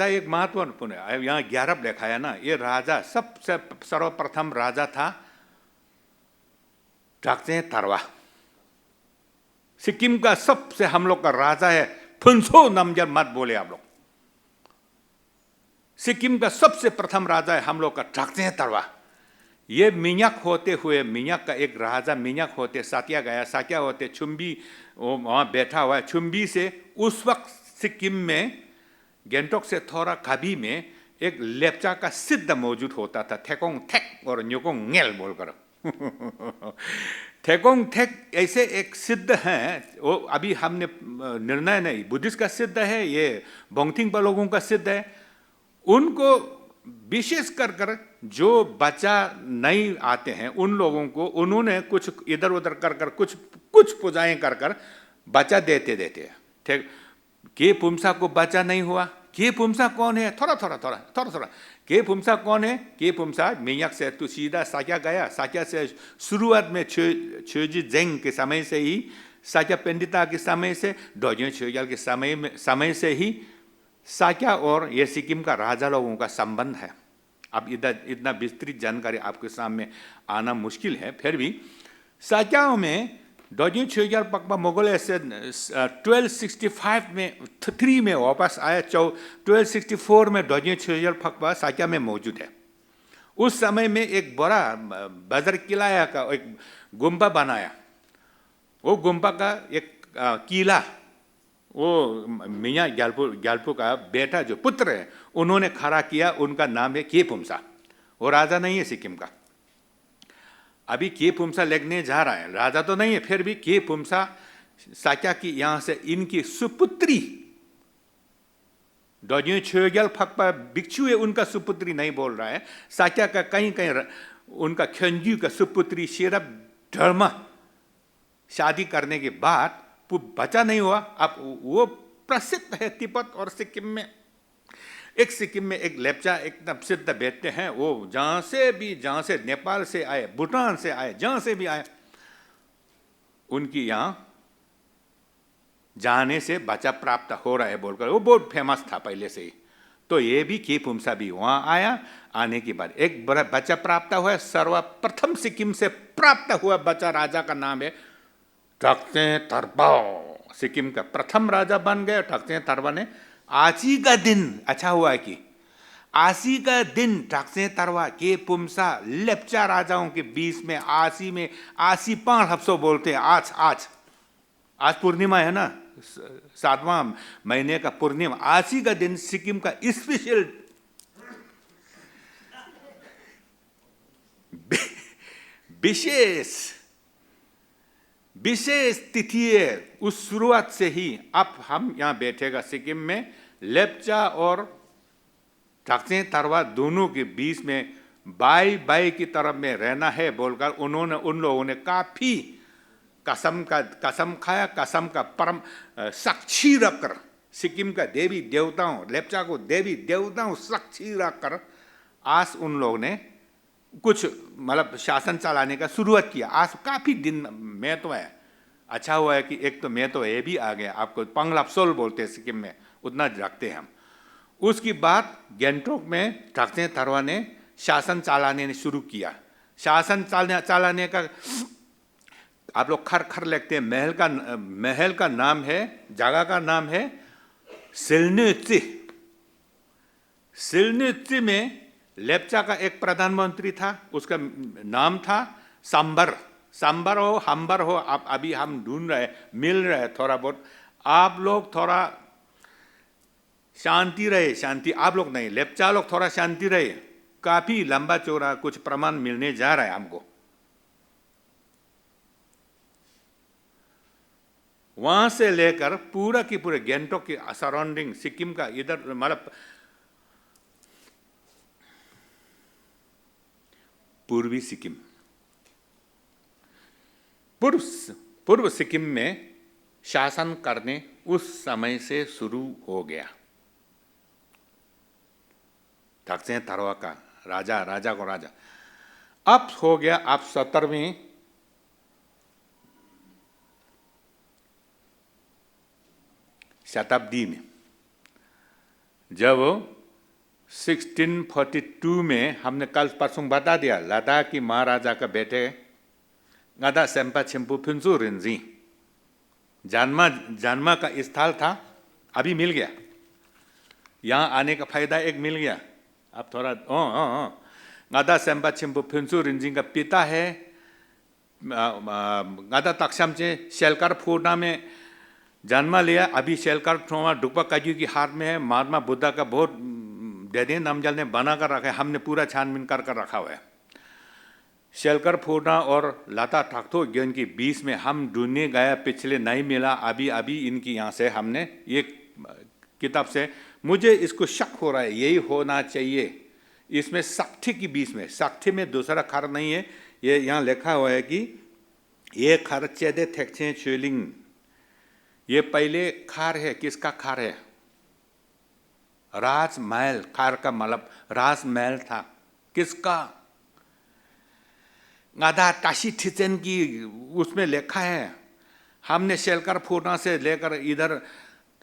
एक महत्वपूर्ण है, यहाँ 11 लिखा है ना। ये राजा सबसे सर्वप्रथम राजा था ढाकचे तरवा। सिक्किम का सबसे हम लोग का राजा है फुनसो नामजर, मत बोले आप लोग। सिक्किम का सबसे प्रथम राजा है हम लोग का ढाकचे तरवा। ये मिन्याक होते हुए, मिन्याक का एक राजा मिन्याक होते साकिया गया, साकिया होते चुम्बी वहाँ बैठा हुआ है। चुम्बी से उस वक्त सिक्किम में गैंगटॉक से थोड़ा कभी में एक लेप्चा का सिद्ध मौजूद होता था, थेकोंग थेक और न्योकोंग ngel बोलकर। थेकोंग थेक ऐसे एक सिद्ध हैं, वो अभी हमने निर्णय नहीं, बुद्धिस्ट का सिद्ध है, ये बोंगथिंगपा लोगों का सिद्ध है। उनको विशेष कर जो बच्चा नहीं आते हैं उन लोगों को उन्होंने कुछ इधर उधर कर कुछ पूजाएं कर बच्चा देते ठीक। के पुमसा को बच्चा नहीं हुआ। के पुमसा कौन है? थोड़ा के पुमसा कौन है? के पुमसा मियाक से तो सीधा साक्या गया। साक्या से शुरुआत में छोजी जेंग के समय से ही, साक्या पंडिता के समय से, डोजियो छोगल के समय से ही साक्या और ये सिक्किम का राजा लोगों का संबंध है। अब इधर इतना विस्तृत जानकारी आपके सामने आना मुश्किल है, फिर भी साक्याओं में डोजियो छोगल पकपा मुगल ऐसे 1265 में 3 में वापस आया। 1264 में डोजियो छोगल पकपा साक्या में मौजूद है। उस समय में एक बड़ा बदर किला का एक गुम्बा बनाया। वो गुम्बा का एक किला वो मियाँ ग्यालपो का बेटा जो पुत्र है उन्होंने खड़ा किया। उनका नाम है के पुमसा। वो राजा नहीं है सिक्किम का। अभी के पुमसा लगने जा रहा है, राजा तो नहीं है, फिर भी के पुमसा साक्या की यहाँ से इनकी सुपुत्री डोजियो छोगल पकपा भिक्षु है, उनका सुपुत्री नहीं बोल रहा है। साक्या का कहीं उनका खंजू का सुपुत्री शेरब धर्मा शादी करने के बाद बचा नहीं हुआ। अब वो प्रसिद्ध है तिब्बत और सिक्किम में। सिक्किम में एक लेप्चा एकदम सिद्ध बैठते हैं, वो जहाँ से नेपाल से आए, भूटान से आए, जहाँ से भी आए, उनकी यहाँ जाने से बच्चा प्राप्त हो रहा है बोलकर वो बहुत फेमस था पहले से ही। तो ये भी के पुमसा भी वहाँ आया। आने के बाद एक बड़ा बच्चा प्राप्त हुआ। सर्वप्रथम सिक्किम से प्राप्त हुआ बच्चा राजा का नाम है ठाकचेन तरवा। सिक्किम का प्रथम राजा बन गए ठाकचेन तरवा ने। आसी का दिन अच्छा हुआ है कि आसी का दिन ठाकचेन तरवा के पुमसा लेप्चा राजाओं के बीच में आसी 5 हफ्सों बोलते हैं। आज पूर्णिमा है ना, 7वां महीने का पूर्णिमा। आसी का दिन सिक्किम का स्पेशल विशेष तिथि है। उस शुरुआत से ही अब हम यहाँ बैठेगा सिक्किम में लेप्चा और ठाकचेन तरवा दोनों के बीच में बाई की तरफ में रहना है बोलकर उन लोगों ने काफी कसम खाया। कसम का परम साक्षी रखकर सिक्किम का देवी देवताओं, लेप्चा को देवी देवताओं साक्षी रखकर आज उन लोगों ने कुछ मतलब शासन चलाने का शुरुआत किया। आज काफी दिन में तो है। अच्छा हुआ है कि एक तो मैं तो ये भी आ गया। आपको पंगलापसोल बोलते हैं सिक्किम में, उतना रखते हैं हम। उसके बाद गैंगटॉक में ठाकचेन तरवा ने शासन चलाने शुरू किया। शासन चलाने का आप लोग खर लिखते हैं। महल का नाम है, जगह का नाम है सिलनुत्सी। सिलनुत्सी में लेप्चा का एक प्रधानमंत्री था, उसका नाम था सांबर हो हम्बर हो। आप अभी हम ढूंढ रहे, मिल रहे थोड़ा बहुत। आप लोग थोड़ा शांति रहे, आप लोग नहीं, लेप्चा लोग थोड़ा शांति रहे। काफी लंबा चौड़ा कुछ प्रमाण मिलने जा रहा है हमको। वहां से लेकर पूरा की पूरे गैंगटॉक की सराउंडिंग सिक्किम का इधर मतलब पूर्वी सिक्किम, पूर्व सिक्किम में शासन करने उस समय से शुरू हो गया। ठाकचेन तरवा का राजा को राजा अब हो गया। अब 17वीं शताब्दी में जब 1642 में हमने कल परसों बता दिया, लद्दाख की महाराजा का बेटे गदा सेम्पा छिम्पू फिंसू रिंजी जन्म का स्थल था। अभी मिल गया, यहाँ आने का फायदा एक मिल गया। अब थोड़ा गदा सेम्पा छिम्पू फिंसू रिंजी का पिता है गदा तक्षमचे शेलकर फूना में जन्मा लिया अभी शेलकर ट्रोमा डुकपा काजू की हाथ में है। महात्मा बुद्धा का बहुत दे नामजल ने बना कर रखा है, हमने पूरा छानबीन कर कर रखा हुआ है। शेलकर फोड़ना और लता ठाकतो ज्ञान के बीच में हम ढूंढने गया, पिछले नहीं मिला, अभी अभी इनकी यहाँ से हमने ये किताब से मुझे इसको शक हो रहा है, यही होना चाहिए। इसमें साक्ष्य के बीच में, साक्ष्य में दूसरा खर नहीं है, ये यहाँ लिखा हुआ है कि ये खर चेदे थेक्चे चुलिंग, ये पहले खार है। किसका खार है? राजमहल। खार का मतलब राजमहल था। किसका? गादा ताशी ठिचन की उसमें लिखा है। हमने शेलकर फोड़ना से लेकर इधर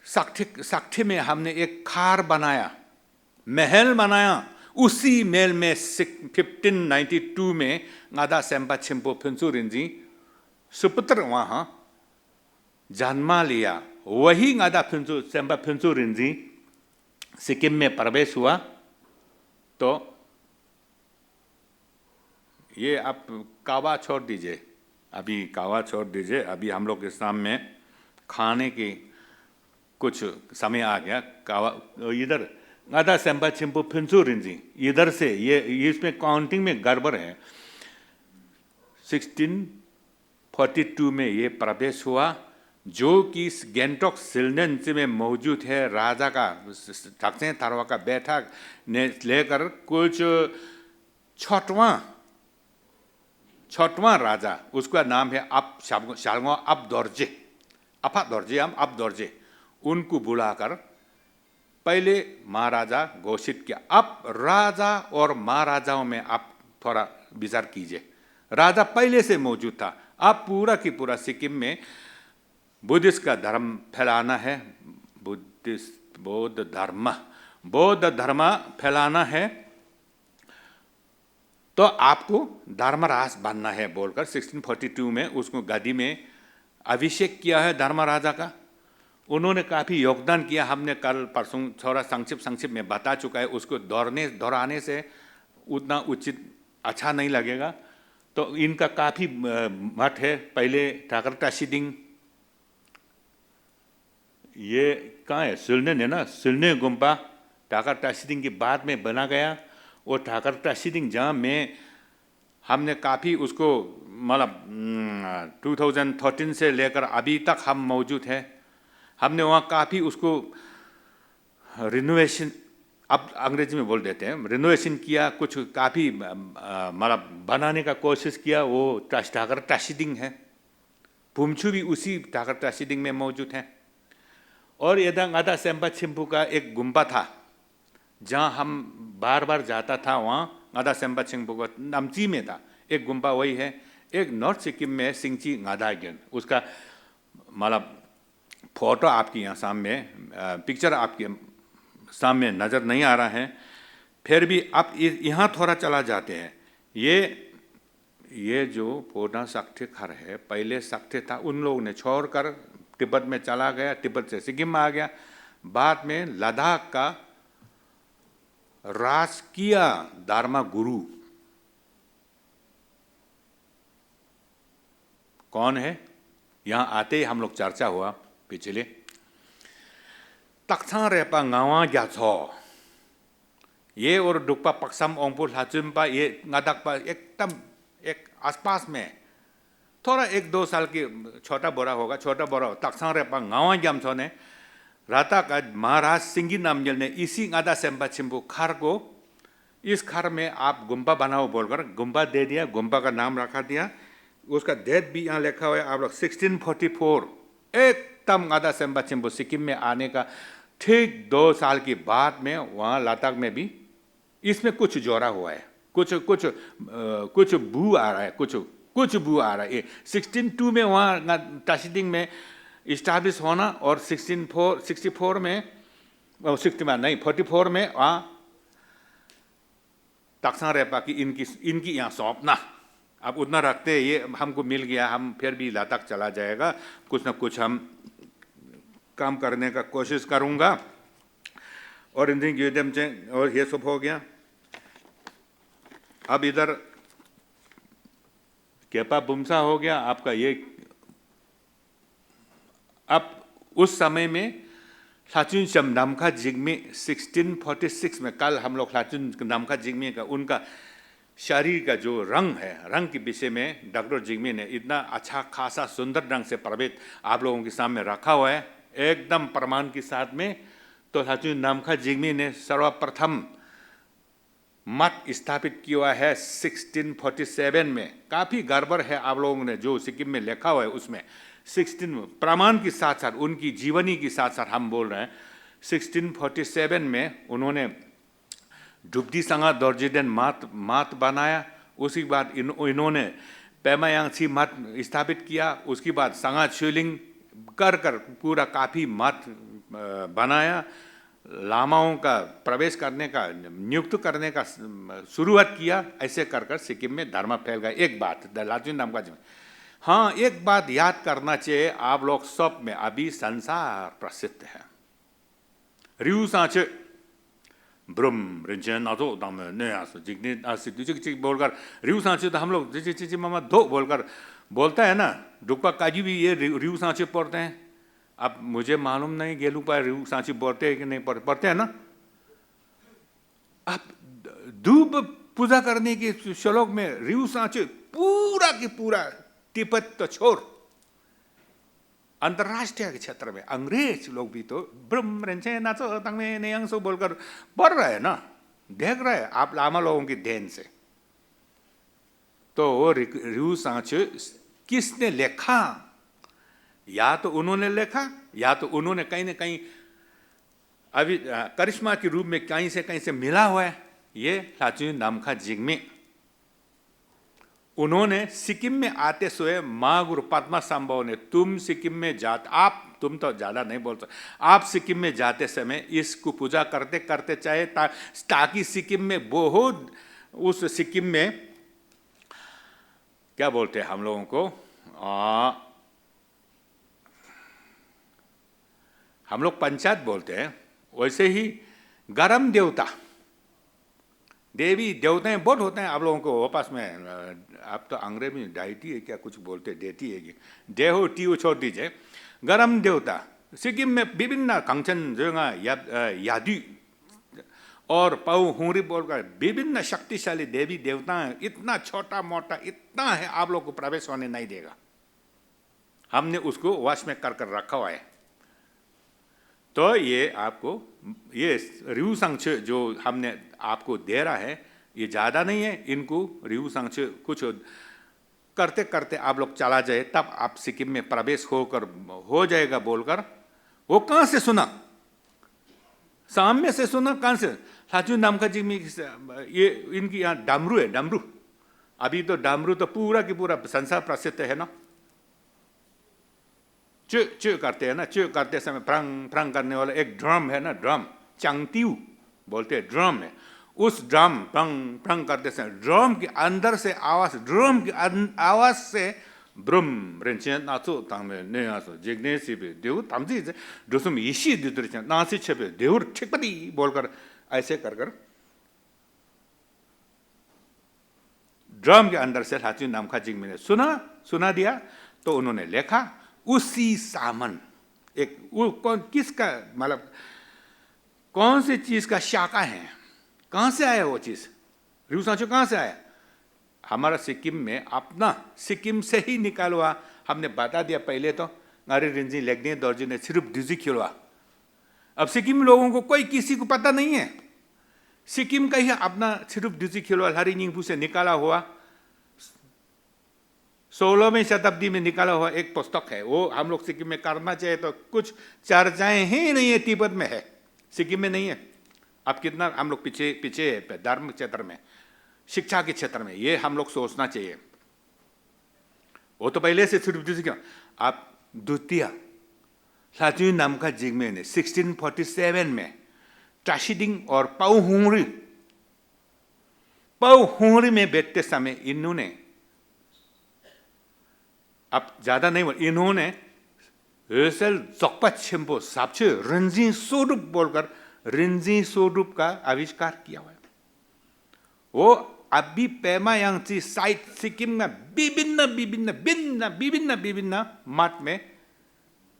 साक्ष्य में हमने एक खार बनाया, महल बनाया। उसी महल में 1592 में गादा सेम्पा छिम्पो फिंसुरिंजी सुपुत्र वहां जन्मा लिया। वही गादा सेम्पा फिंसुरिंजी सिक्किम में प्रवेश हुआ। तो ये आप कावा छोड़ दीजिए, अभी कावा छोड़ दीजिए, अभी हम लोग इस्लाम में खाने की कुछ समय आ गया। कावा इधर गादा सेम्पा छिम्पो फिंसुरिंजी, इधर से ये इसमें काउंटिंग में गड़बड़ है। 1642 में ये प्रवेश हुआ, जो कि गैंगटॉक सिलनेंस में मौजूद है। राजा का ठगसे थारवा का बैठक ने लेकर कुछ छठवां राजा, उसका नाम है अब शालगो अब दौर्जे, अपा दौर्जे, अब दौर्जे, उनको बुलाकर पहले महाराजा घोषित किया। अब राजा और महाराजाओं में आप थोड़ा विचार कीजिए। राजा पहले से मौजूद था, अब पूरा की पूरा सिक्किम में बुद्धिस्ट का धर्म फैलाना है, बौद्ध धर्म फैलाना है, तो आपको धर्मराज बनना है बोलकर 1642 में उसको गद्दी में अभिषेक किया है धर्मराजा का। उन्होंने काफ़ी योगदान किया, हमने कल परसों थोड़ा संक्षिप्त में बता चुका है। उसको दोहराने से उतना उचित अच्छा नहीं लगेगा। तो इनका काफ़ी मठ है। पहले ठाकर टाशीडिंग, ये कहाँ है? सिलने है ना, सिलने गुम्बा ठाकर टाशीडिंग के बाद में बना गया। और ठाकर टाशीडिंग जहाँ में हमने काफ़ी उसको मतलब 2013 से लेकर अभी तक हम मौजूद हैं। हमने वहाँ काफ़ी उसको रिनोवेशन, अब अंग्रेजी में बोल देते हैं, रिनोवेशन किया, कुछ काफ़ी मतलब बनाने का कोशिश किया। वो ठाकर टाशीडिंग है। पुमछू भी उसी ठाकर टाशीडिंग में मौजूद है। और इधर गादा सेम्पा छिम्पू का एक गुम्बा था, जहाँ हम बार बार जाता था। वहाँ गादा सेम्पा छिम्पू का नामची में था एक गुम्बा, वही है। एक नॉर्थ सिक्किम में सिंगची गादा गेन, उसका मतलब फोटो आपके यहाँ सामने, पिक्चर आपके सामने नज़र नहीं आ रहा है। फिर भी आप यहाँ थोड़ा चला जाते हैं। ये जो पोना साक्ष्य खर है, पहले साक्ष्य था, उन लोगों ने छोड़कर तिब्बत में चला गया, तिब्बत से सिक्किम में आ गया। बाद में लद्दाख का राजकीय धर्म गुरु कौन है? यहाँ आते ही हम लोग चर्चा हुआ पिछले, तख्सा रेपा गावा ग्याछो, ये और डुकपा पक्सम ओंगपुर हाचुम्पा, ये गादकपा एकदम एक आसपास में थोड़ा 1-2 साल की छोटा बोरा होगा, छोटा बोरा। तख्सा रेपा गावा ग्याछो ने राता का महाराज सिंगी नामजल ने इसी गादा सेम्पा छिम्पू खार को, इस खार में आप गुम्बा बनाओ बोलकर गुम्बा दे दिया, गुम्बा का नाम रखा दिया। उसका डेट भी यहाँ लिखा हुआ है आप लोग 1644, एकदम गादा सेम्पा छिम्पू सिक्किम में आने का ठीक 2 साल के बाद में वहाँ लद्दाख में भी इसमें कुछ जोड़ा हुआ है, कुछ बू आ रहा है, कुछ बू आ रहा है। 1602 में वहाँ टाशीडिंग में इस्टाब्लिश होना और 64 में 44 में वहाँ तख्सा रेपा की इनकी यहाँ सौंपना। अब उतना रखते हैं, ये हमको मिल गया, हम फिर भी लद्दाख चला जाएगा, कुछ ना कुछ हम काम करने का कोशिश करूँगा। और और ये सब हो गया। अब इधर केपा बुमसा हो गया आपका। ये अब उस समय में लाचुन नामखा जिग्मे 1646 में, कल हम लोग लाचुन नामखा जिग्मे का उनका शरीर का जो रंग है, रंग के विषय में डॉक्टर जिग्मे ने इतना अच्छा खासा सुंदर ढंग से प्रवेद आप लोगों के सामने रखा हुआ है एकदम प्रमाण के साथ में। तो लाचुन नामखा जिग्मे ने सर्वप्रथम मत स्थापित किया हुआ है 1647 में। काफ़ी गड़बड़ है आप लोगों ने जो सिक्किम में लिखा हुआ है उसमें 16 प्रमाण के साथ साथ उनकी जीवनी के साथ साथ हम बोल रहे हैं 1647 में उन्होंने डुब्दी संगा दर्जिदेन मात बनाया। उसके बाद इन्होंने पेमायांगसी मत स्थापित किया। उसके बाद संगा चुलिंग कर पूरा काफ़ी मत बनाया। लामाओं का प्रवेश करने का नियुक्त करने का शुरुआत किया। ऐसे कर सिक्किम में धर्म फैल गया। एक बात लाचुन नामखा जी, हाँ एक बात याद करना चाहिए आप लोग सब में, अभी संसार प्रसिद्ध है रिउ सांचे ब्रह्म रिंचन आतो दाम ने आस जिग्ने आस चिक बोलकर रिउ सांचे तो हम लोग चिच मामा दो बोलकर बोलता है ना। डुक्पा काजी भी ये रिउ सांचे पढ़ते हैं। अब मुझे मालूम नहीं गेलू पर रिउ सांचे बोलते हैं कि नहीं पढ़ते हैं ना। अब धूप पूजा करने के श्लोक में रिउ सांचे पूरा की पूरा तिब्बत तो छोड़ अंतर्राष्ट्रीय क्षेत्र में अंग्रेज लोग भी तो ब्रह्म रेंचे नाचो तंग में नेयांसो बोलकर पढ़ रहे हैं ना, देख रहे हैं आप लामा लोगों की देन से। तो रिउ सांचे किसने लिखा? या तो उन्होंने लिखा या तो उन्होंने कहीं न कहीं अभी करिश्मा के रूप में कहीं से मिला हुआ है। ये लाचुन नामखा जिग्मे उन्होंने सिक्किम में आते सोए माँ गुरु पद्मा संभव ने तुम सिक्किम में आप तुम तो ज़्यादा नहीं बोल सकते, आप सिक्किम में जाते समय इसको पूजा करते करते चाहे ताकि सिक्किम में बहुत उस सिक्किम में क्या बोलते हैं हम लोगों को हम लोग पंचायत बोलते हैं, वैसे ही गरम देवता देवी देवताएं बहुत होते हैं आप लोगों को वापस में। आप तो अंग्रेजी में डाइटी है क्या कुछ बोलते देती है कि देहो टीओ छोड़ दीजिए। गरम देवता सिक्किम में विभिन्न कंचन जोगा यादू और पाऊ हुरी बोलकर विभिन्न शक्तिशाली देवी देवता हैं। इतना छोटा मोटा इतना है आप लोग को प्रवेश होने नहीं देगा। हमने उसको वश में कर रखा हुआ है। तो ये आपको ये रिउ सांचे जो हमने आपको दे रहा है ये ज़्यादा नहीं है। इनको रिउ सांचे कुछ करते करते आप लोग चला जाए तब आप सिक्किम में प्रवेश हो जाएगा बोलकर। वो कहाँ से सुना? सामने से सुना। कहाँ से? लाचुन नामखा जी में ये इनकी यहाँ डमरू है। डमरू अभी तो डमरू तो पूरा की पूरा संसार प्रसिद्ध है ना। च करते हैं ना, च करते समय प्रंग प्रंग करने वाला एक ड्रम है ना, ड्रम चंगतियू बोलते हैं, ड्रम है। उस ड्रम प्रंग प्रंग करते समय ड्रम के अंदर से आवाज, ड्रम की आवाज से ब्रह्म रेंचेन नाचो तंग में ने आसो जिग्नेसी पे देव तमजी दोसम इसी दिदृश्य नासी छपे देवर ठिकपति बोलकर ऐसे कर ड्रम के अंदर से लाचुन नामखा जिग्मे ने सुना दिया। तो उन्होंने लिखा उसी सामन एक वो किसका मतलब कौन सी चीज का शाखा है, कहां से आया वो चीज? रिउ सांचे कहां से आया? हमारा सिक्किम में अपना सिक्किम से ही निकालवा। हमने बता दिया पहले तो अरे रिंजी लेगने दर्जी ने सिर्फ डिजी खिलवा। अब सिक्किम लोगों को कोई किसी को पता नहीं है। सिक्किम का ही अपना सिर्फ डिजी खिलवा हरी निंगपू से निकाला हुआ 16वीं शताब्दी में निकाला हुआ एक पुस्तक है। वो हम लोग सिक्किम में करना चाहिए। तो कुछ चर्चाएं ही नहीं है, तिब्बत में है, सिक्किम में नहीं है। अब कितना हम लोग पीछे है धर्म क्षेत्र में, शिक्षा के क्षेत्र में, ये हम लोग सोचना चाहिए। वो तो पहले से सिर्फ क्यों आप द्वितीय लाचुन नामखा जिग्मे ने 1647 में टाशिडिंग और पाऊ हुंगरी में बैठते समय इन्होंने अब ज्यादा नहीं बोल, इन्होंने जोकपा सापचे रिंजी स्वरूप बोलकर रिंजी स्वरूप का आविष्कार किया हुआ है। वो अभी पेमायांगसी साइट सिक्किम में विभिन्न मठ में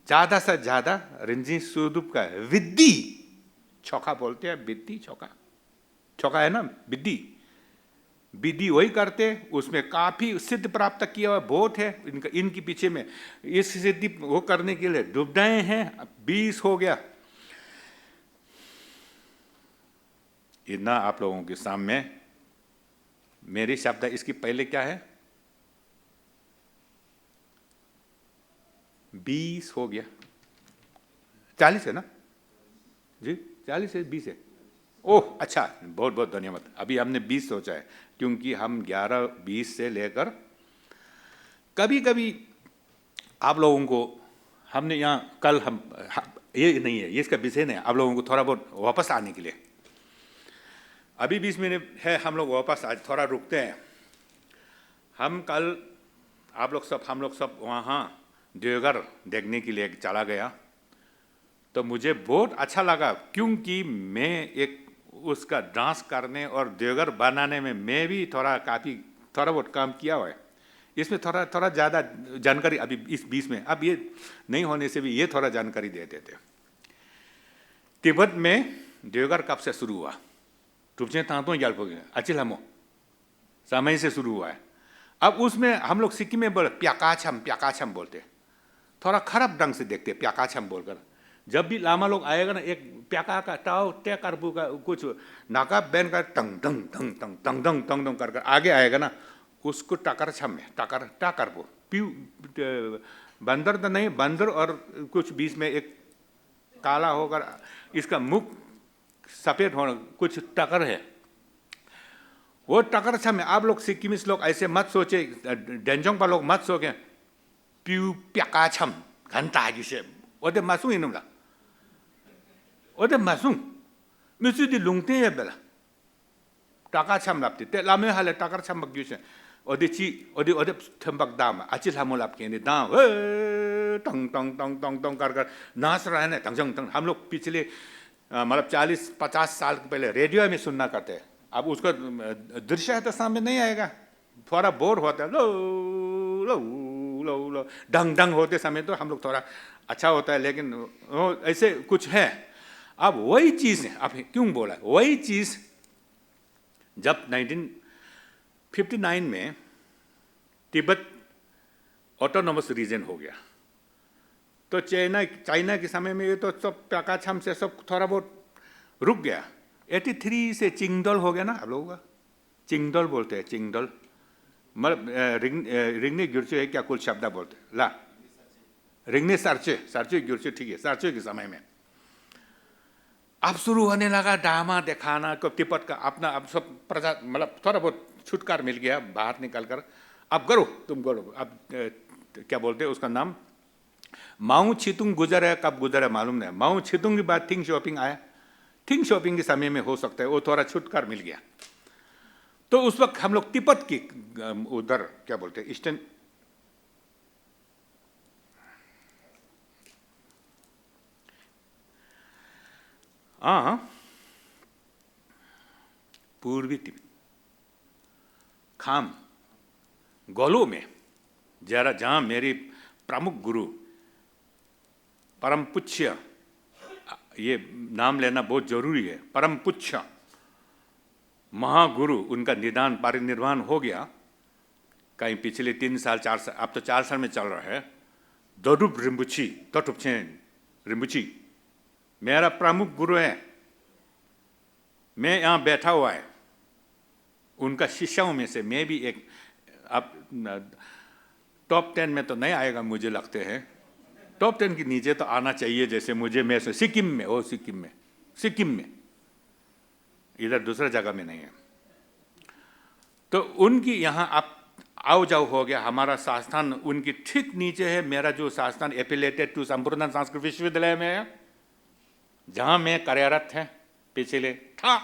ज़्यादा से ज़्यादा रिंजी सुदुप का विद्धि चौका बोलते हैं, विद्धि चौका, चौका है ना विद्धि, विधि वही करते, उसमें काफी सिद्ध प्राप्त किया हुआ बहुत है इनके पीछे में। इस सिद्धि वो करने के लिए डूबे हैं, 20 हो गया। इतना आप लोगों के सामने मेरे शब्द, इसकी पहले क्या है, 20 हो गया, 40 है ना जी, 40 है 20 है, ओह अच्छा, बहुत बहुत धन्यवाद। अभी हमने 20 सोचा है क्योंकि हम 11-20 से लेकर कभी कभी आप लोगों को हमने यहाँ कल ये नहीं है, ये इसका विषय नहीं है, आप लोगों को थोड़ा बहुत वापस आने के लिए अभी 20 मिनट है, हम लोग वापस आज थोड़ा रुकते हैं। हम कल हम लोग सब वहाँ देवघर देखने के लिए चला गया, तो मुझे बहुत अच्छा लगा क्योंकि मैं एक उसका डांस करने और देवघर बनाने में मैं भी थोड़ा बहुत काम किया हुआ है। इसमें थोड़ा ज़्यादा जानकारी अभी इस 20 में, अब ये नहीं होने से भी ये थोड़ा जानकारी दे देते। तिब्बत में देवघर कब से शुरू हुआ, टुपचे तांतों जालपोगे अचिल हमो समय से शुरू हुआ है। अब उसमें हम लोग सिक्किम में बोले प्याकाछम बोलते, थोड़ा खराब ढंग से देखते प्याकाछम बोलकर। जब भी लामा लोग आएगा ना, एक प्याका का टाव टे करबू का कुछ नाका बैन का तंग तंग तंग तंग तंग तंग तंग तंग कर आगे आएगा ना, उसको टाकर छम में टाकर वो प्यू बंदर तो नहीं, बंदर और कुछ बीच में एक काला होकर इसका मुख सफेद होना, कुछ टकर है, वो टकर छम में। आप लोग सिक्किमिस लोग ऐसे मत सोचे, डेंजोंग पर लोग मत सोचे प्यू प्याका छम घंटा जिसे ओदे मासूं इनुला ओदे मासूं मिसु दी लुंगते है बेला टाका छम लापते ते लामे हाले टाकर छम बग्यूसे ओदे थंबक दाम अचिल हमो लाप के ने दाम टंग टंग टंग टंग टंग कर नाच रहा है ना टंग टंग। हम लोग पिछले मतलब 40-50 साल पहले रेडियो में सुनना करते हैं, अब उसका दृश्य है तो सामने नहीं आएगा, थोड़ा बोर होता है, लो लो लो लो डंग डंग होते समय तो हम लोग थोड़ा अच्छा होता है, लेकिन ऐसे कुछ है। अब वही चीज़ है, अब क्यों बोला वही चीज़, जब 1959 में तिब्बत ऑटोनोमस रीजन हो गया, तो चाइना के समय में ये तो सब प्याकाछम से सब थोड़ा बहुत रुक गया। 83 से चिंगडोल हो गया ना आप लोगों का, चिंगडोल बोलते हैं, चिंगडोल मतलब रिंगने गिरचे है क्या कुल शब्द बोलते हैं ला, रिंगने सार्चे गिरचे, ठीक है, सार्चे के समय में अब शुरू होने लगा ड्रामा दिखाना को तिब्बत का अपना, अब सब प्रजा मतलब थोड़ा बहुत छुटकार मिल गया बाहर निकल कर, अब करो तुम करो। अब क्या बोलते हैं उसका नाम, माऊ छितुंग गुजरा, कब गुजरा मालूम नहीं, माऊ छितुंग के बाद थिंग शॉपिंग आया, थिंग शॉपिंग के समय में हो सकता है वो थोड़ा छुटकार मिल गया। तो उस वक्त हम लोग तिब्बत की उधर क्या बोलते हैं ईस्टर्न पूर्वी तिब्बत खाम गोलो में जहाँ मेरी प्रमुख गुरु परम पुच्छ, ये नाम लेना बहुत जरूरी है, परम पुच्छ महागुरु, उनका निदान परिनिर्वाण हो गया कहीं पिछले 3 साल 4 साल, अब तो 4 साल में चल रहा है। दोडुप रिम्बुची मेरा प्रमुख गुरु है, मैं यहाँ बैठा हुआ है, उनका शिष्यों में से मैं भी एक, अब टॉप 10 में तो नहीं आएगा मुझे लगते हैं, टॉप 10 के नीचे तो आना चाहिए जैसे मुझे, मैं सिक्किम में, इधर दूसरा जगह में नहीं है। तो उनकी यहाँ आप आओ जाओ हो गया, हमारा संस्थान उनकी ठीक नीचे है, मेरा जो संस्थान एफिलेटेड टू संपूर्ण संस्कृत विश्वविद्यालय में है, जहाँ मैं कार्यरत है पिछले था,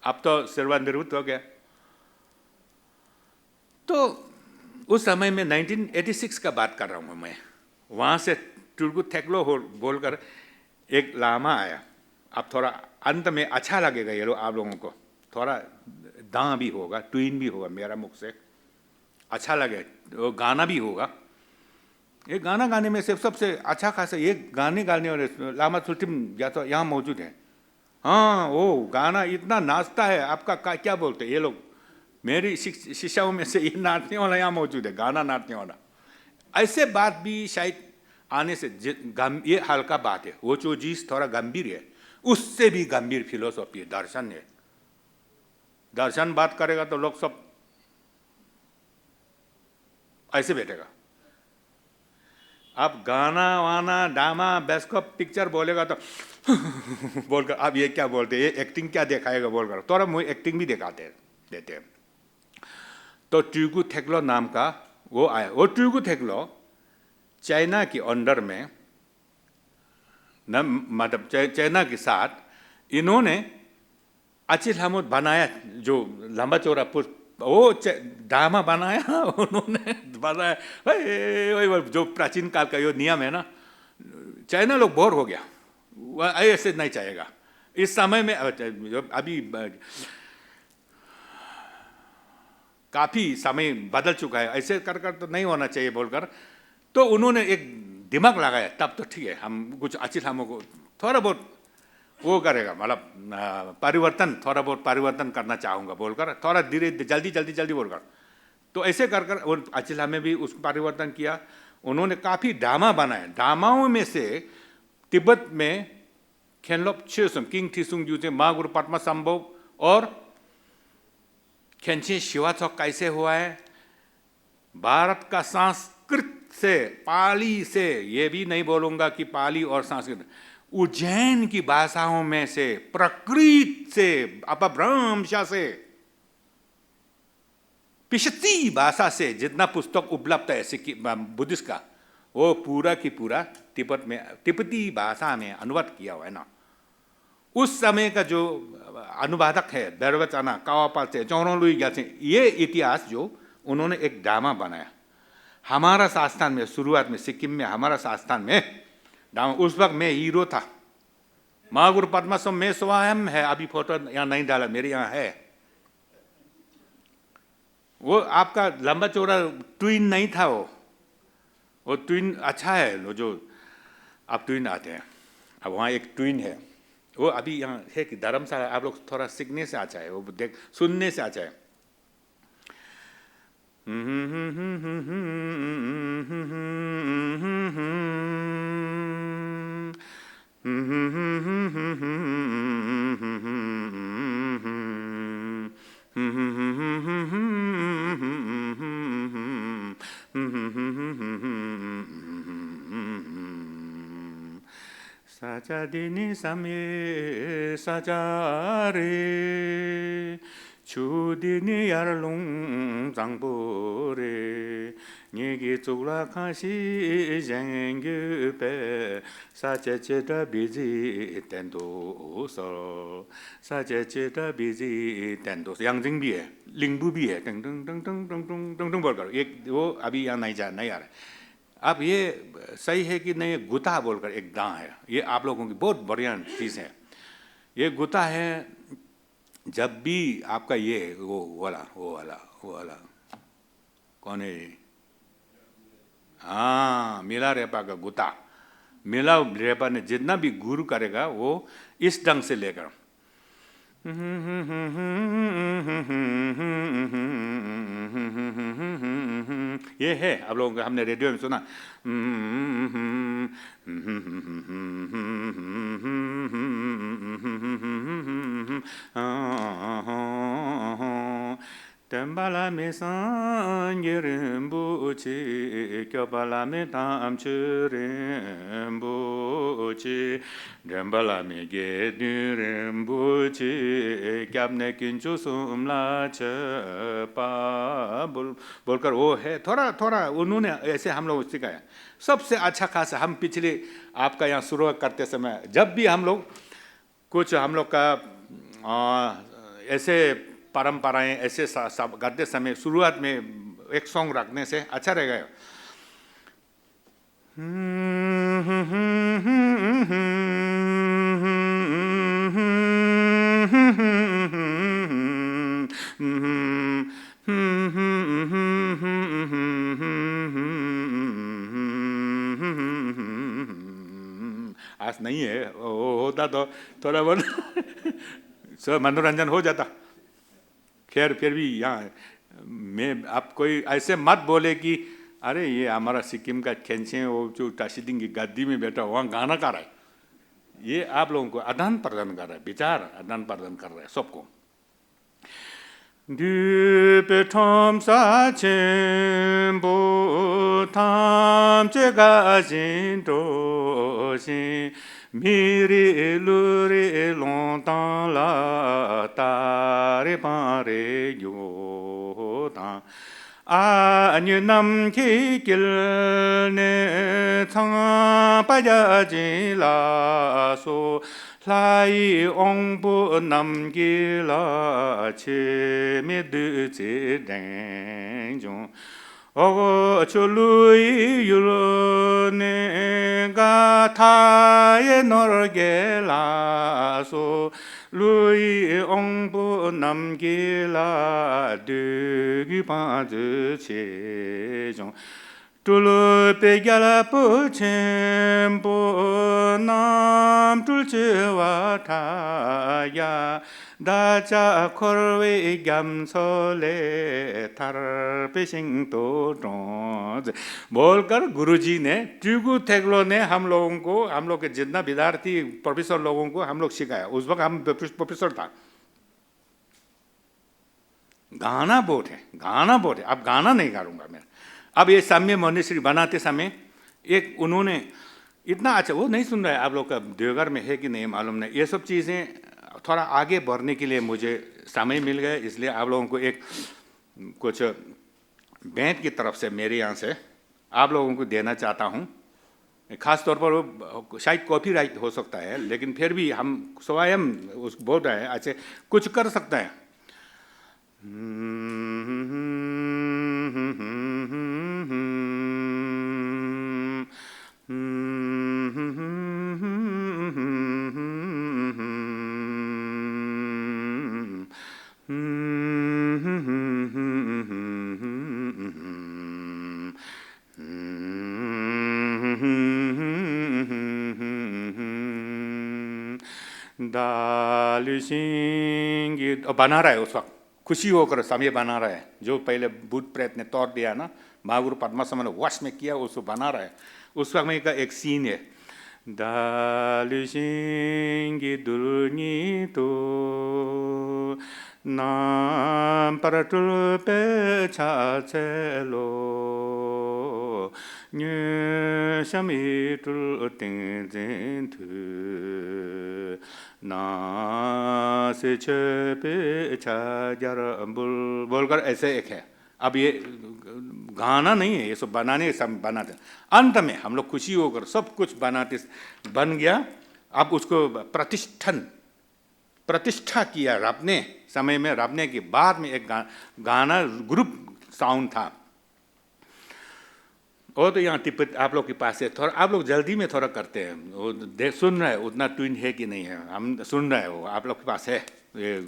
अब तो सेवानिवृत्त हो गया। तो उस समय में 1986 का बात कर रहा हूँ मैं, वहाँ से टुर्गु थेक्लो बोलकर एक लामा आया। अब थोड़ा अंत में अच्छा लगेगा ये लोग आप लोगों को, थोड़ा दां भी होगा, ट्वीन भी होगा मेरा मुख से, अच्छा लगे, वो गाना भी होगा। ये गाना गाने में से सबसे अच्छा खासा ये गाने गाने वाले लामा सुल्तान या तो यहाँ मौजूद है। हाँ, वो गाना इतना नाचता है, आपका क्या बोलते हैं ये लोग, मेरी शिष्याओं में से ये नाचने वाला यहाँ मौजूद है, गाना नाचने वाला। ऐसे बात भी शायद आने से ये हल्का बात है, वो जो चीज थोड़ा गंभीर है उससे भी गंभीर फिलोसॉफी है, दर्शन है। दर्शन बात करेगा तो लोग सब ऐसे बैठेगा। आप गाना वाना ड्रामा बेस्कॉप पिक्चर बोलेगा तो बोलकर आप ये क्या बोलते हैं, ये एक्टिंग क्या दिखाएगा बोलकर थोड़ा मुझे एक्टिंग भी दिखाते देते हैं। तो ट्यूगु थेक्लो नाम का वो आया। वो ट्यूगु थेक्लो चाइना के अंडर में न, मतलब चाइना के साथ इन्होंने अचिल हमद बनाया, जो लंबा चौड़ा वो ड्रामा बनाया उन्होंने बनाया। जो प्राचीन काल का ये नियम है ना, चाइना लोग बोर हो गया, ऐसे नहीं चाहेगा इस समय में। अभी काफी समय बदल चुका है, ऐसे कर कर तो नहीं होना चाहिए बोलकर तो उन्होंने एक दिमाग लगाया, तब तो ठीक है हम कुछ अचिल हमों को थोड़ा बहुत वो करेगा, मतलब परिवर्तन, थोड़ा बहुत परिवर्तन करना चाहूँगा बोलकर थोड़ा धीरे जल्दी बोलकर तो ऐसे कर कर और अचिला में भी उस परिवर्तन किया। उन्होंने काफ़ी ड्रामा बनाए। ड्रामाओं में से तिब्बत में खेनलोप छिसम, किंग थिसुंग जूते, माँ गुरु पद्मा संभव और खेनची शिवाचौक कैसे हुआ है, भारत का संस्कृत से, पाली से, ये भी नहीं बोलूँगा कि पाली और संस्कृत, उज्जैन की भाषाओं में से, प्रकृत से, अपभ्रंश से, पिछती भाषा से जितना पुस्तक उपलब्ध है बुद्धिस्ट का, वो पूरा की पूरा तिब्बत में तिब्बती भाषा में अनुवाद किया हुआ है ना। उस समय का जो अनुवादक है दरवचाना कावापाल से चौरोलुई से, ये इतिहास जो उन्होंने एक ड्रामा बनाया। हमारा शास्त्रान में शुरुआत में सिक्किम में हमारा शास्त्रान में ड्रामा, उस वक्त मैं हीरो था। माँ गुरु पद्मासम में स्वयं है, अभी फोटो यहाँ नहीं डाला, मेरे यहाँ है। वो आपका लंबा चौड़ा ट्विन नहीं था, वो ट्विन अच्छा है, वो जो आप ट्विन आते हैं, अब वहाँ एक ट्विन है, वो अभी यहाँ है कि धर्मशाला, आप लोग थोड़ा सीखने से अच्छा है, वो देख सुनने से अच्छा है। 사자 디니 삼예 사자레 주디니 야롱 장보레 니기 쪽락하시 쟁규베 사제제다 비지 땐도서 사제제다 비지 땐도서 양증비에 लिंगबुबिए टंग बोलकर एक वो अभी यहाँ नहीं जा नहीं आ रहा है। अब ये सही है कि नहीं, गुता बोलकर एक दां है, ये आप लोगों की बहुत बढ़िया चीज़ है। ये गुता है जब भी आपका ये वो वाला कौन है, हाँ मिला रेपा का गुता, मिला रेपा ने जितना भी गुरु करेगा वो इस ढंग से लेकर ये है। आप लोगों को हमने रेडियो में सुना, 템발라 메상게름부치 껴발라 메담츠름부치 렘발라 메게드름부치 겹네 긴주숨라처파 बोलकर वो है। थोड़ा उन्होंने ऐसे हम लोग सिखाया। सबसे अच्छा खासा हम पिछले आपका यहाँ शुरू करते समय जब भी हम लोग कुछ हम लोग का ऐसे परंपराएं ऐसे करते समय शुरुआत में एक सॉन्ग रखने से अच्छा रहेगा। नहीं है, वो होता तो थोड़ा बहुत सब मनोरंजन हो जाता। खैर फिर भी यहाँ मैं आप कोई ऐसे मत बोले कि अरे ये हमारा सिक्किम का खेंचे वो जो ताशिदिंग की गद्दी में बैठा वहाँ गाना गा रहा है। ये आप लोगों को आदान प्रदान कर रहा है, विचार आदान प्रदान कर रहा है सबको। Düpe tom sa chen bo tam che ga jin do xin mi ri lu ri longtemps la ta ri pa ri yo ta a như năm khi kil ne thang pa ja ji la so lai ong bu nam gi la che me du che dang jong o chu lui yu ne ga ta ye nor ge la so lui ong bu nam gi la de gi pa de che jong Tulu pe gyala pu chen pu nam tul che wa ta ya da cha korwe gyam so le tar pe sing to dong बोलकर गुरुजी ने ट्यूगु थेगलो ने हम लोग के जितना विद्यार्थी professor लोगों को हम लोग सिखाया। उस वक्त हम प्रोफेसर था। गाना बोट है अब गाना नहीं गाऊंगा मैं। अब ये साम्य मोनेस्ट्री बनाते समय एक उन्होंने इतना अच्छा, वो नहीं सुन रहा है आप लोग का देवघर में है कि नहीं मालूम नहीं, ये सब चीज़ें थोड़ा आगे बढ़ने के लिए मुझे समय मिल गया, इसलिए आप लोगों को एक कुछ बैंक की तरफ से मेरे यहाँ से आप लोगों को देना चाहता हूँ। खास तौर पर वो शायद कॉपीराइट हो सकता है, लेकिन फिर भी हम स्वयं उस बोल रहे हैं अच्छे कुछ कर सकते हैं। बना रहा है उस वक्त खुशी होकर समय बना रहा है, जो पहले भूत प्रेत ने तोड़ दिया ना, महागुरु पद्मासम ने वश में किया, उसको बना रहा है। उस वक्त में का एक सीन है, दालुसिंगी दुर्नी तो नाम पर टुल पे छाचलो न्यू शमी टुल तिंग जिन थु ना से छपे छाजर बुल बोलकर ऐसे एक है। अब ये गाना नहीं है, ये सब बनाते अंत में हम लोग खुशी होकर सब कुछ बनाते बन गया। अब उसको प्रतिष्ठा किया रबने समय में, रबने के बाद में एक गाना ग्रुप साउंड था। और तो यहाँ तिब्बत आप लोग के पास है, थोड़ा आप लोग जल्दी में थोड़ा करते हैं, वो सुन रहे हैं उतना ट्यून है कि नहीं है, हम सुन रहे हो आप लोग के पास है, ये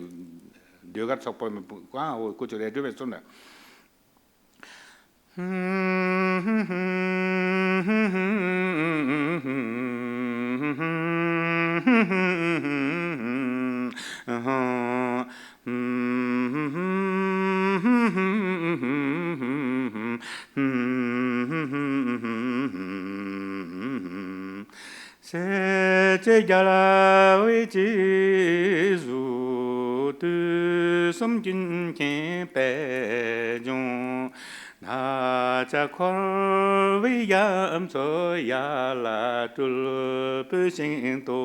देवघर चौक में कहाँ वो कुछ रेडियो में सुन रहे से जला विचिजु तु समकिन के पैजों नाचा खोवियाम सोयाला तुल पुसिंग तो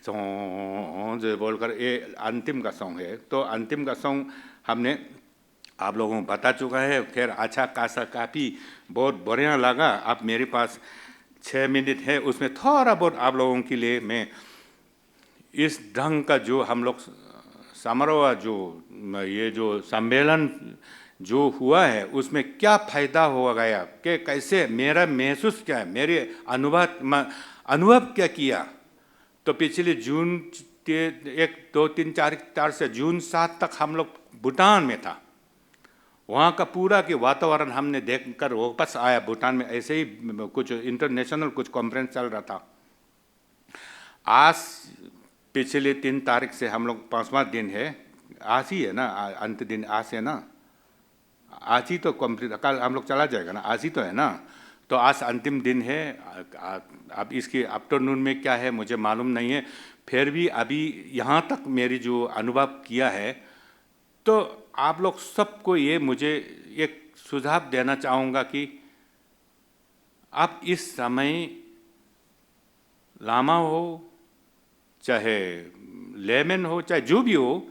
सॉन्ग बोलकर ये अंतिम का सॉन्ग है। तो अंतिम का सॉन्ग हमने आप लोगों को बता चुका है। खैर अच्छा खासा काफ़ी बहुत बढ़िया लगा। आप मेरे पास 6 मिनट है, उसमें थोड़ा बहुत आप लोगों के लिए मैं इस ढंग का जो हम लोग समारोह जो ये जो सम्मेलन जो हुआ है उसमें क्या फायदा हो गया, कि कैसे मेरा महसूस क्या है, मेरे अनुभव क्या किया। तो पिछले जून 1, 2, 3, 4 से जून 7 तक हम लोग भूटान में था। वहाँ का पूरा के वातावरण हमने देखकर वापस आया भूटान में। ऐसे ही कुछ इंटरनेशनल कुछ कॉन्फ्रेंस चल रहा था। आज पिछले 3 तारीख से हम लोग 5वां दिन है, आज ही है ना, अंत दिन आज है ना, आज ही तो कंप्लीट, कल हम लोग चला जाएगा ना, आज ही तो है ना, तो आज अंतिम दिन है। अब इसके आफ्टरनून में क्या है मुझे मालूम नहीं है, फिर भी अभी यहाँ तक मेरी जो अनुभव किया है, तो आप लोग सबको ये मुझे एक सुझाव देना चाहूँगा कि आप इस समय लामा हो चाहे लेमन हो चाहे जो भी हो,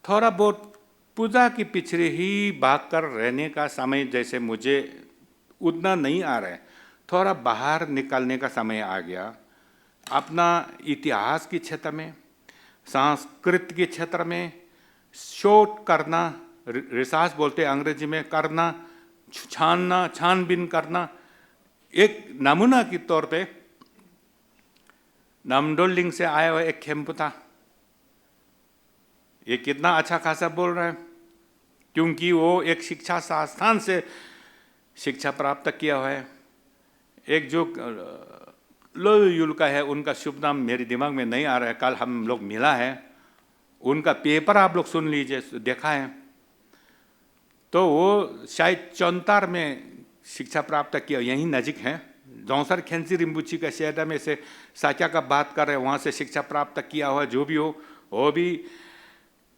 थोड़ा बहुत पूजा के पीछे ही भाग कर रहने का समय जैसे मुझे उतना नहीं आ रहा है, थोड़ा बाहर निकलने का समय आ गया। अपना इतिहास के क्षेत्र में, संस्कृत के क्षेत्र में शोध करना, रिसर्च बोलते हैं अंग्रेजी में, करना, छानना, छानबीन करना। एक नमूना के तौर पे नामडोलिंग से आया हुआ एक खेम्पू था, ये कितना अच्छा खासा बोल रहा है, क्योंकि वो एक शिक्षा संस्थान से शिक्षा प्राप्त किया हुआ है। एक जो लोयुल का है, उनका शुभ नाम मेरे दिमाग में नहीं आ रहा है, कल हम लोग मिला है, उनका पेपर आप लोग सुन लीजिए, देखा है, तो वो शायद चौंतार में शिक्षा प्राप्त किया, यहीं नजीक है, जोंसर खेंसी रिम्बुची का शहर में से साक्या का बात कर रहे हैं, वहाँ से शिक्षा प्राप्त किया हुआ, जो भी हो वो भी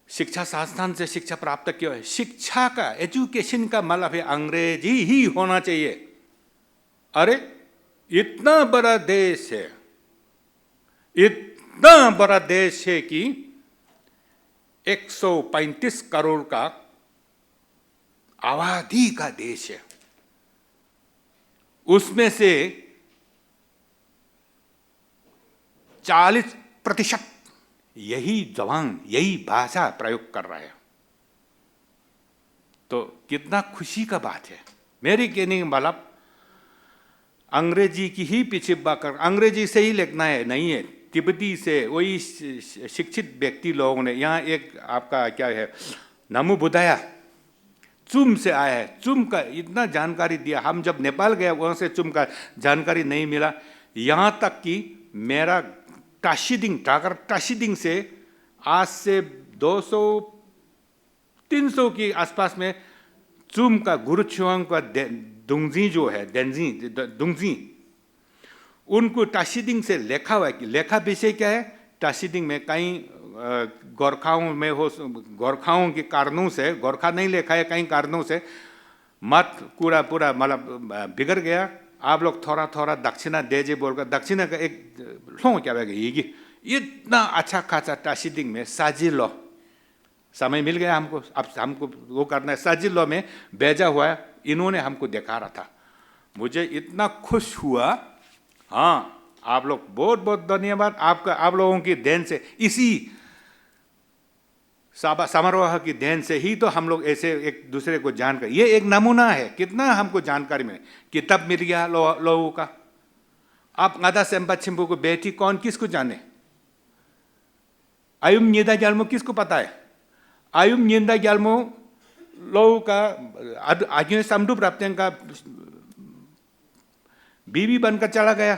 शिक्षा संस्थान से शिक्षा प्राप्त किया है। शिक्षा का, एजुकेशन का मतलब है अंग्रेजी ही होना चाहिए। अरे इतना बड़ा देश है, इतना बड़ा देश है कि 135 करोड़ का आबादी का देश है, उसमें से 40% यही जवान, यही भाषा प्रयोग कर रहा है, तो कितना खुशी का बात है। मेरी कहने का मतलब अंग्रेजी की ही पीछे बाकर, अंग्रेजी से ही लिखना है नहीं है, तिब्बती से वही शिक्षित व्यक्ति लोगों ने, यहाँ एक आपका क्या है नमो बुद्धाया चुम से आया है, चुम का इतना जानकारी दिया, हम जब नेपाल गए वहाँ से चुम का जानकारी नहीं मिला, यहाँ तक कि मेरा टाशीडिंग, टाकर टाशीडिंग से आज से 200-300 के आसपास में चुम का गुरुचुआंग का दुंगजी जो है, दुंगजी, उनको टाशीडिंग से लेखा हुआ है। लेखा विषय क्या है, टाशीडिंग में कहीं गोरखाओं में हो, गोरखाओं के कारणों से, गोरखा नहीं लेखा है, कई कारणों से मत पूरा मतलब बिगड़ गया, आप लोग थोड़ा थोड़ा दक्षिणा दे बोलकर, दक्षिणा का एक लो क्या ये इतना अच्छा खासा टाशीडिंग में साजिलो समय मिल गया हमको, अब हमको वो करना है, साजिलो में भेजा हुआ है, इन्होंने हमको दिखा रहा था, मुझे इतना खुश हुआ। हाँ, आप लोग बहुत बहुत धन्यवाद आपका, आप लोगों की देन से, इसी समारोह की देन से ही तो हम लोग ऐसे एक दूसरे को जानकर, ये एक नमूना है, कितना हमको जानकारी मिले, किताब मिल गया लोगों का। आप गादा सेम्बा छिम्बू को बेटी कौन किसको जाने, आयुम निंदा ग्यालमो किसको पता है, आयुम निंदा ग्यालमो लोगों का आगे समडू प्राप्त का बीवी बनकर चला गया,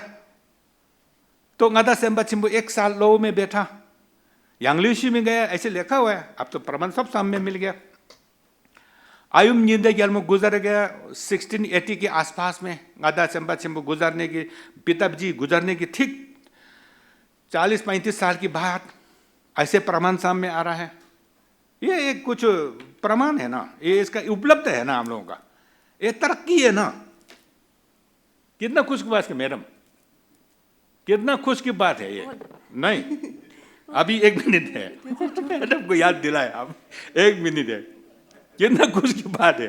तो गादा सेम्बा छिम्बू 1 साल लोगों में बैठा, यांगलिशी में गया, ऐसे लिखा हुआ है, अब तो प्रमाण सब सामने मिल गया। आयुम निंदा ग्यालमो गुजर गया 1680 के आसपास में, गादा सेम्बा छिम्बू गुजरने की, पिताजी गुजरने की ठीक 40-35 साल की बात, ऐसे प्रमाण सामने आ रहा है। ये एक कुछ प्रमाण है ना, ये इसका उपलब्ध है ना हम लोगों का, ये तरक्की है ना। कितना खुश की बात है मैडम, कितना खुश की बात है ये। नहीं, अभी 1 मिनट है, मैडम को याद दिलाए आप, 1 मिनट है, कितना खुश की बात है।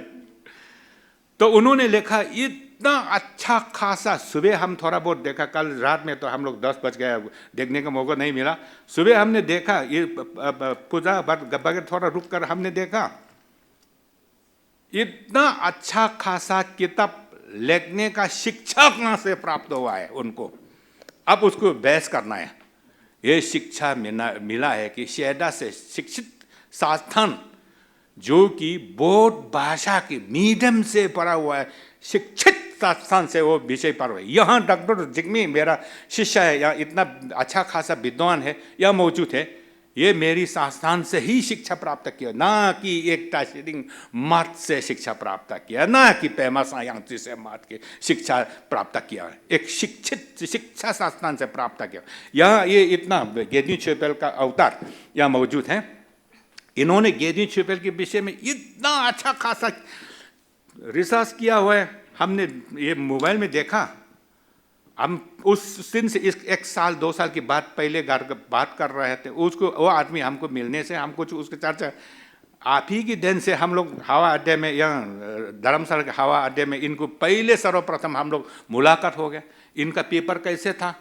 तो उन्होंने लिखा इतना अच्छा खासा, सुबह हम थोड़ा बहुत देखा, कल रात में तो हम लोग 10 बज गया, देखने का मौका नहीं मिला, सुबह हमने देखा, ये पूजा बगैर थोड़ा रुक कर हमने देखा, इतना अच्छा खासा किताब लिखने का शिक्षा कहाँ से प्राप्त हुआ है उनको, अब उसको बहस करना है। ये शिक्षा मिला है कि शेडा से शिक्षित संस्थान जो कि बोध भाषा के मीडियम से पढ़ा हुआ है, शिक्षित स्थान से वो विषय पर हुए। यहाँ डॉक्टर जिग्मी मेरा शिष्य है, यहाँ इतना अच्छा खासा विद्वान है, यह मौजूद है। ये मेरी संस्थान से ही शिक्षा प्राप्त किया, ना कि एक टाशिरिंग मत से शिक्षा प्राप्त किया, ना कि पेमा सायांसी से मत की शिक्षा प्राप्त किया, एक शिक्षित शिक्षा संस्थान से प्राप्त किया। यहाँ ये इतना गेदी चैपल का अवतार यहाँ मौजूद है। इन्होंने गेदी चैपल के विषय में इतना अच्छा खासा रिसर्च किया हुआ है, हमने ये मोबाइल में देखा। हम उस दिन से इस 1 साल 2 साल की बात पहले बात कर रहे थे, उसको वो आदमी हमको मिलने से हमको उसके चर्चा आप ही की दिन से हम लोग हवा अड्डे में या धर्मशाला के हवा अड्डे में इनको पहले सर्वप्रथम हम लोग मुलाकात हो गया। इनका पेपर कैसे था।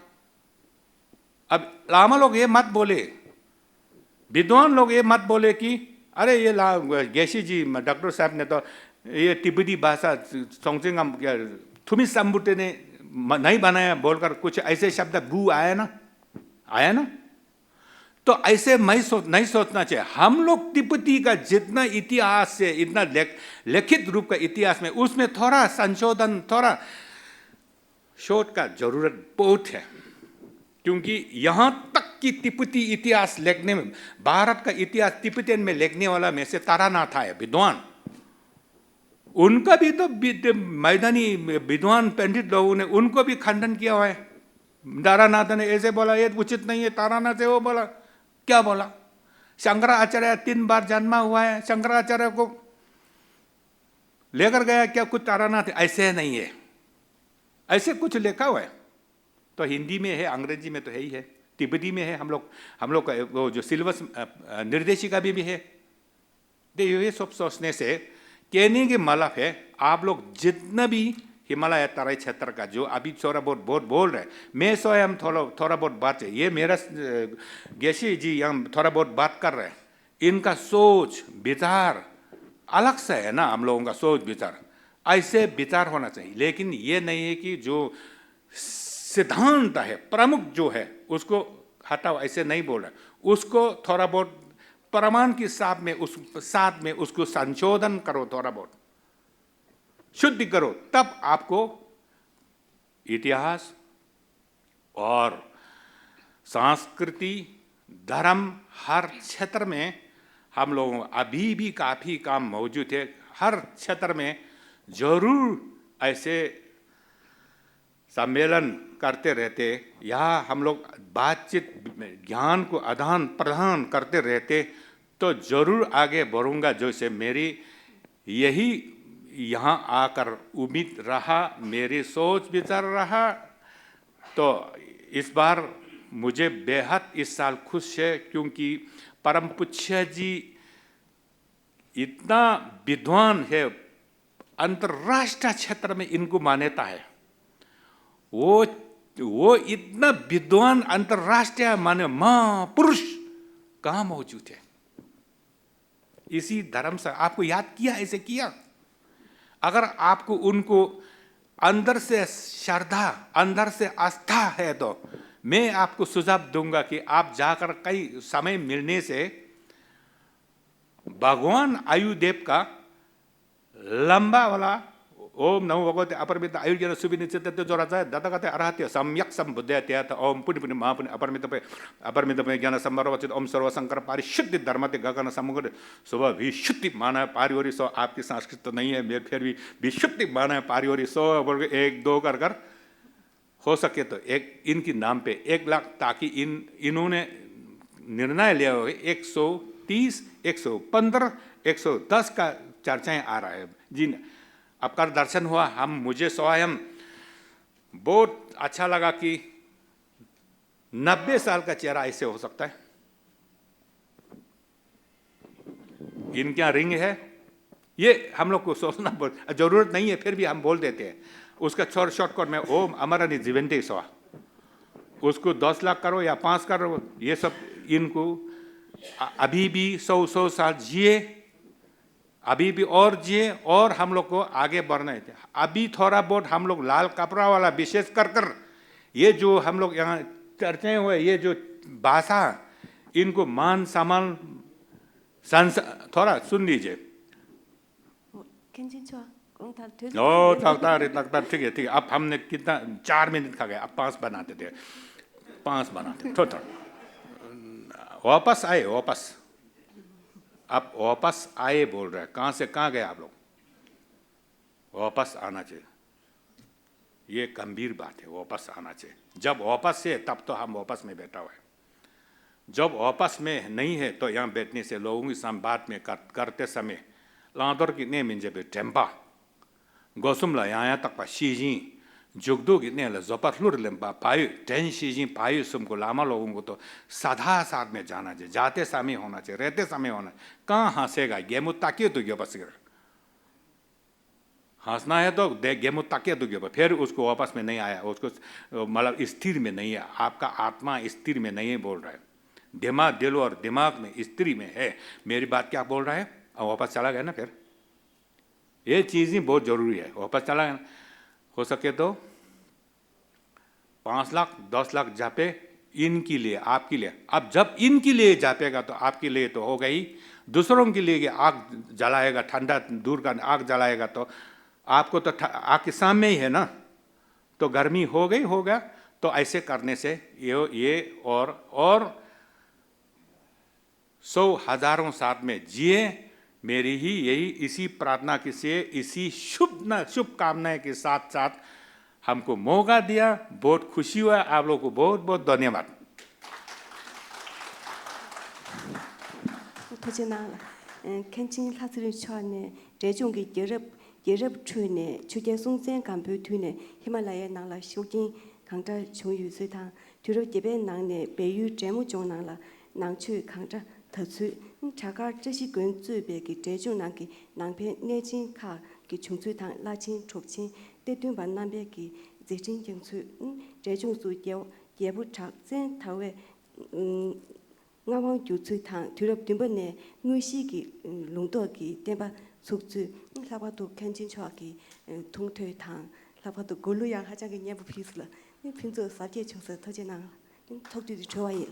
अब लामा लोग ये मत बोले, विद्वान लोग ये मत बोले कि अरे ये गेशी जी डॉक्टर साहब ने तो ये तिब्बती भाषा सोंगचिंग थुमी संबुटे ने नहीं बनाया बोलकर कुछ ऐसे शब्द बू आया ना। तो ऐसे नहीं सोचना चाहिए। हम लोग तिब्बती का जितना इतिहास से इतना लिखित रूप का इतिहास में उसमें थोड़ा संशोधन, थोड़ा शोध का जरूरत बहुत है, क्योंकि यहाँ तक कि तिब्बती इतिहास लिखने में, भारत का इतिहास तिब्बतियन में लिखने वाला में से तारानाथ है विद्वान, उनका भी तो मैदानी विद्वान पंडित लोगों ने उनको भी खंडन किया हुआ है। तारानाथ ने ऐसे बोला, ये उचित नहीं है। तारानाथ से वो बोला, क्या बोला, शंकराचार्य 3 बार जन्मा हुआ है, शंकराचार्य को लेकर गया क्या कुछ तारानाथ, ऐसे नहीं है, ऐसे कुछ लिखा हुआ है। तो हिंदी में है, अंग्रेजी में तो है ही है, तिब्बती में है। हम लोग का वो जो सिलेबस निर्देशिका भी है। ये सब सोचने से कहने के मतलब है, आप लोग जितना भी हिमालय तराई क्षेत्र का जो अभी थोड़ा बहुत बोल रहे हैं, मैं स्वयं थोड़ा बहुत बात है, ये मेरा गेशी जी हम थोड़ा बहुत बात कर रहे हैं, इनका सोच विचार अलग से है ना। हम लोगों का सोच विचार ऐसे विचार होना चाहिए, लेकिन ये नहीं है कि जो सिद्धांत है प्रमुख जो है उसको हटाओ, ऐसे नहीं बोल रहे। उसको थोड़ा बहुत प्रमाण के साथ में उसको संशोधन करो, थोड़ा बहुत शुद्धि करो, तब आपको इतिहास और संस्कृति धर्म हर क्षेत्र में हम लोगों अभी भी काफी काम मौजूद है। हर क्षेत्र में जरूर ऐसे सम्मेलन करते रहते, यहाँ हम लोग बातचीत ज्ञान को आदान प्रदान करते रहते, तो जरूर आगे बढ़ूंगा। जैसे मेरी यही यहाँ आकर उम्मीद रहा, मेरी सोच विचार रहा, तो इस बार मुझे बेहद इस साल खुश है, क्योंकि परम पूज्य जी इतना विद्वान है, अंतर्राष्ट्रीय क्षेत्र में इनको मान्यता है। वो इतना विद्वान अंतर्राष्ट्रीय मान्य महापुरुष कहाँ मौजूद है। इसी धर्म से आपको याद किया, ऐसे किया। अगर आपको उनको अंदर से श्रद्धा, अंदर से आस्था है, तो मैं आपको सुझाव दूंगा कि आप जाकर कई समय मिलने से भगवान आयुदेव का लंबा वाला ओम नमो भगवते अपरमित आयुर्जन सुविनिचित जो राजा है दादा कहते अरहत्य सम्यक संबुद्धय ओम पुण्य पुण्य महापुण्य अपरमित में ज्ञान संवरवचित ओम सर्वशंकर पारिशुद्धि धर्मते गगन समुद्र सुबह विशुद्धि माना पारिवारी सो आपकी संस्कृत तो नहीं है, मेरे फिर भी विशुद्धि माना पारिवारी सो बोल के 1 2 कर हो सके तो एक इनकी नाम पे 1 लाख, ताकि इन्होंने निर्णय लिया हो 130 115 110 का चर्चाएं आ रहा है जी। आपका दर्शन हुआ, मुझे स्वयं बहुत अच्छा लगा कि 90 साल का चेहरा ऐसे हो सकता है। इनका रिंग है, ये हम लोग को सोचना जरूरत नहीं है, फिर भी हम बोल देते हैं। उसका शॉर्टकट में ओम अमरनि जीवंते स्वा, उसको 10 लाख करो या 5 करो, ये सब इनको अभी भी 100 साल जिए, अभी भी और जिए, और हम लोग को आगे बढ़ना है। अभी थोड़ा बहुत हम लोग लाल कपड़ा वाला विशेष कर ये जो हम लोग यहाँ चर्चाएं हुए, ये जो भाषा, इनको मान सम्मान थोड़ा सुन लीजिए। कौन था थे तक ठीक है ठीक है। अब हमने कितना 4 मिनट खा गए, अब 5 बनाते थे, 5 बनाते थोड़ा वापस आए, वापस अब वापस आए बोल रहे हैं। कहाँ से कहाँ गए आप लोग? वापस आना चाहिए, ये गंभीर बात है, वापस आना चाहिए। जब वापस है तब तो हम वापस में बैठा हुआ है, जब वापस में नहीं है तो यहाँ बैठने से लोगों की साथ बात में करते समय लादर की ने मिंजे पे टेम्पा गोसुम ला यहाँ तक पा शीजी जुगदू की ने ला ज़ोपर लुर लेम्पा पायु टेन शीजी पायु सुमको लामा लोगों को तो साधा साथ में जाना चाहिए, जाते समय होना चाहिए, रहते समय होना। कहाँ हंसेगा? गेमु ताकिए तो गया बस, हंसना है तो गेमु ताकिए तो गया, फिर उसको वापस में नहीं आया, उसको मतलब स्थिर में नहीं है, आपका आत्मा स्थिर में नहीं बोल रहा है। दिमाग, दिल और दिमाग में स्त्री में है। मेरी बात क्या बोल रहा है? अब वापस चला गया ना, फिर ये चीज़ें बहुत जरूरी है। वापस चला गया, हो सके तो 5 लाख 10 लाख जापे इनके लिए, आपके लिए। अब जब इनके लिए जापेगा तो आपके लिए तो हो गई, दूसरों के लिए आग जलाएगा, ठंडा दूर का आग जलाएगा तो आपको तो आग के सामने ही है ना, तो गर्मी हो गई, हो गया। तो ऐसे करने से ये और 100 हजारों साथ में जिए। मेरी ही यही इसी प्रार्थना के से, इसी शुभ कामनाएं के साथ साथ हमको मौका दिया, बहुत खुशी हुआ। आप लोगों को बहुत बहुत धन्यवाद। 토지나 켄칭 사슬을 쳐네 제종기 예럽 추네 추제 송센 감표 투네 히말라야 나라 쇼긴 강자 총유스당 뒤로 집에 나네 배유 제무 종나라 낭추 강자 더수 자가这些 근주베기 제종나기 낭페 내진 카기 총수당 라친 촉친 대든 반남베기 제진 정수 제종수 예부 작전 타외 ngawang ju chui thang thurap dimba ne nguisi ki lungdo ki temba sukchu laba to khanchin chwa ki thong thoi thang laba to golu yang ha jang ge nyebu phisla ni phinzo sa tie chung sa thoje na thok ju chwa ye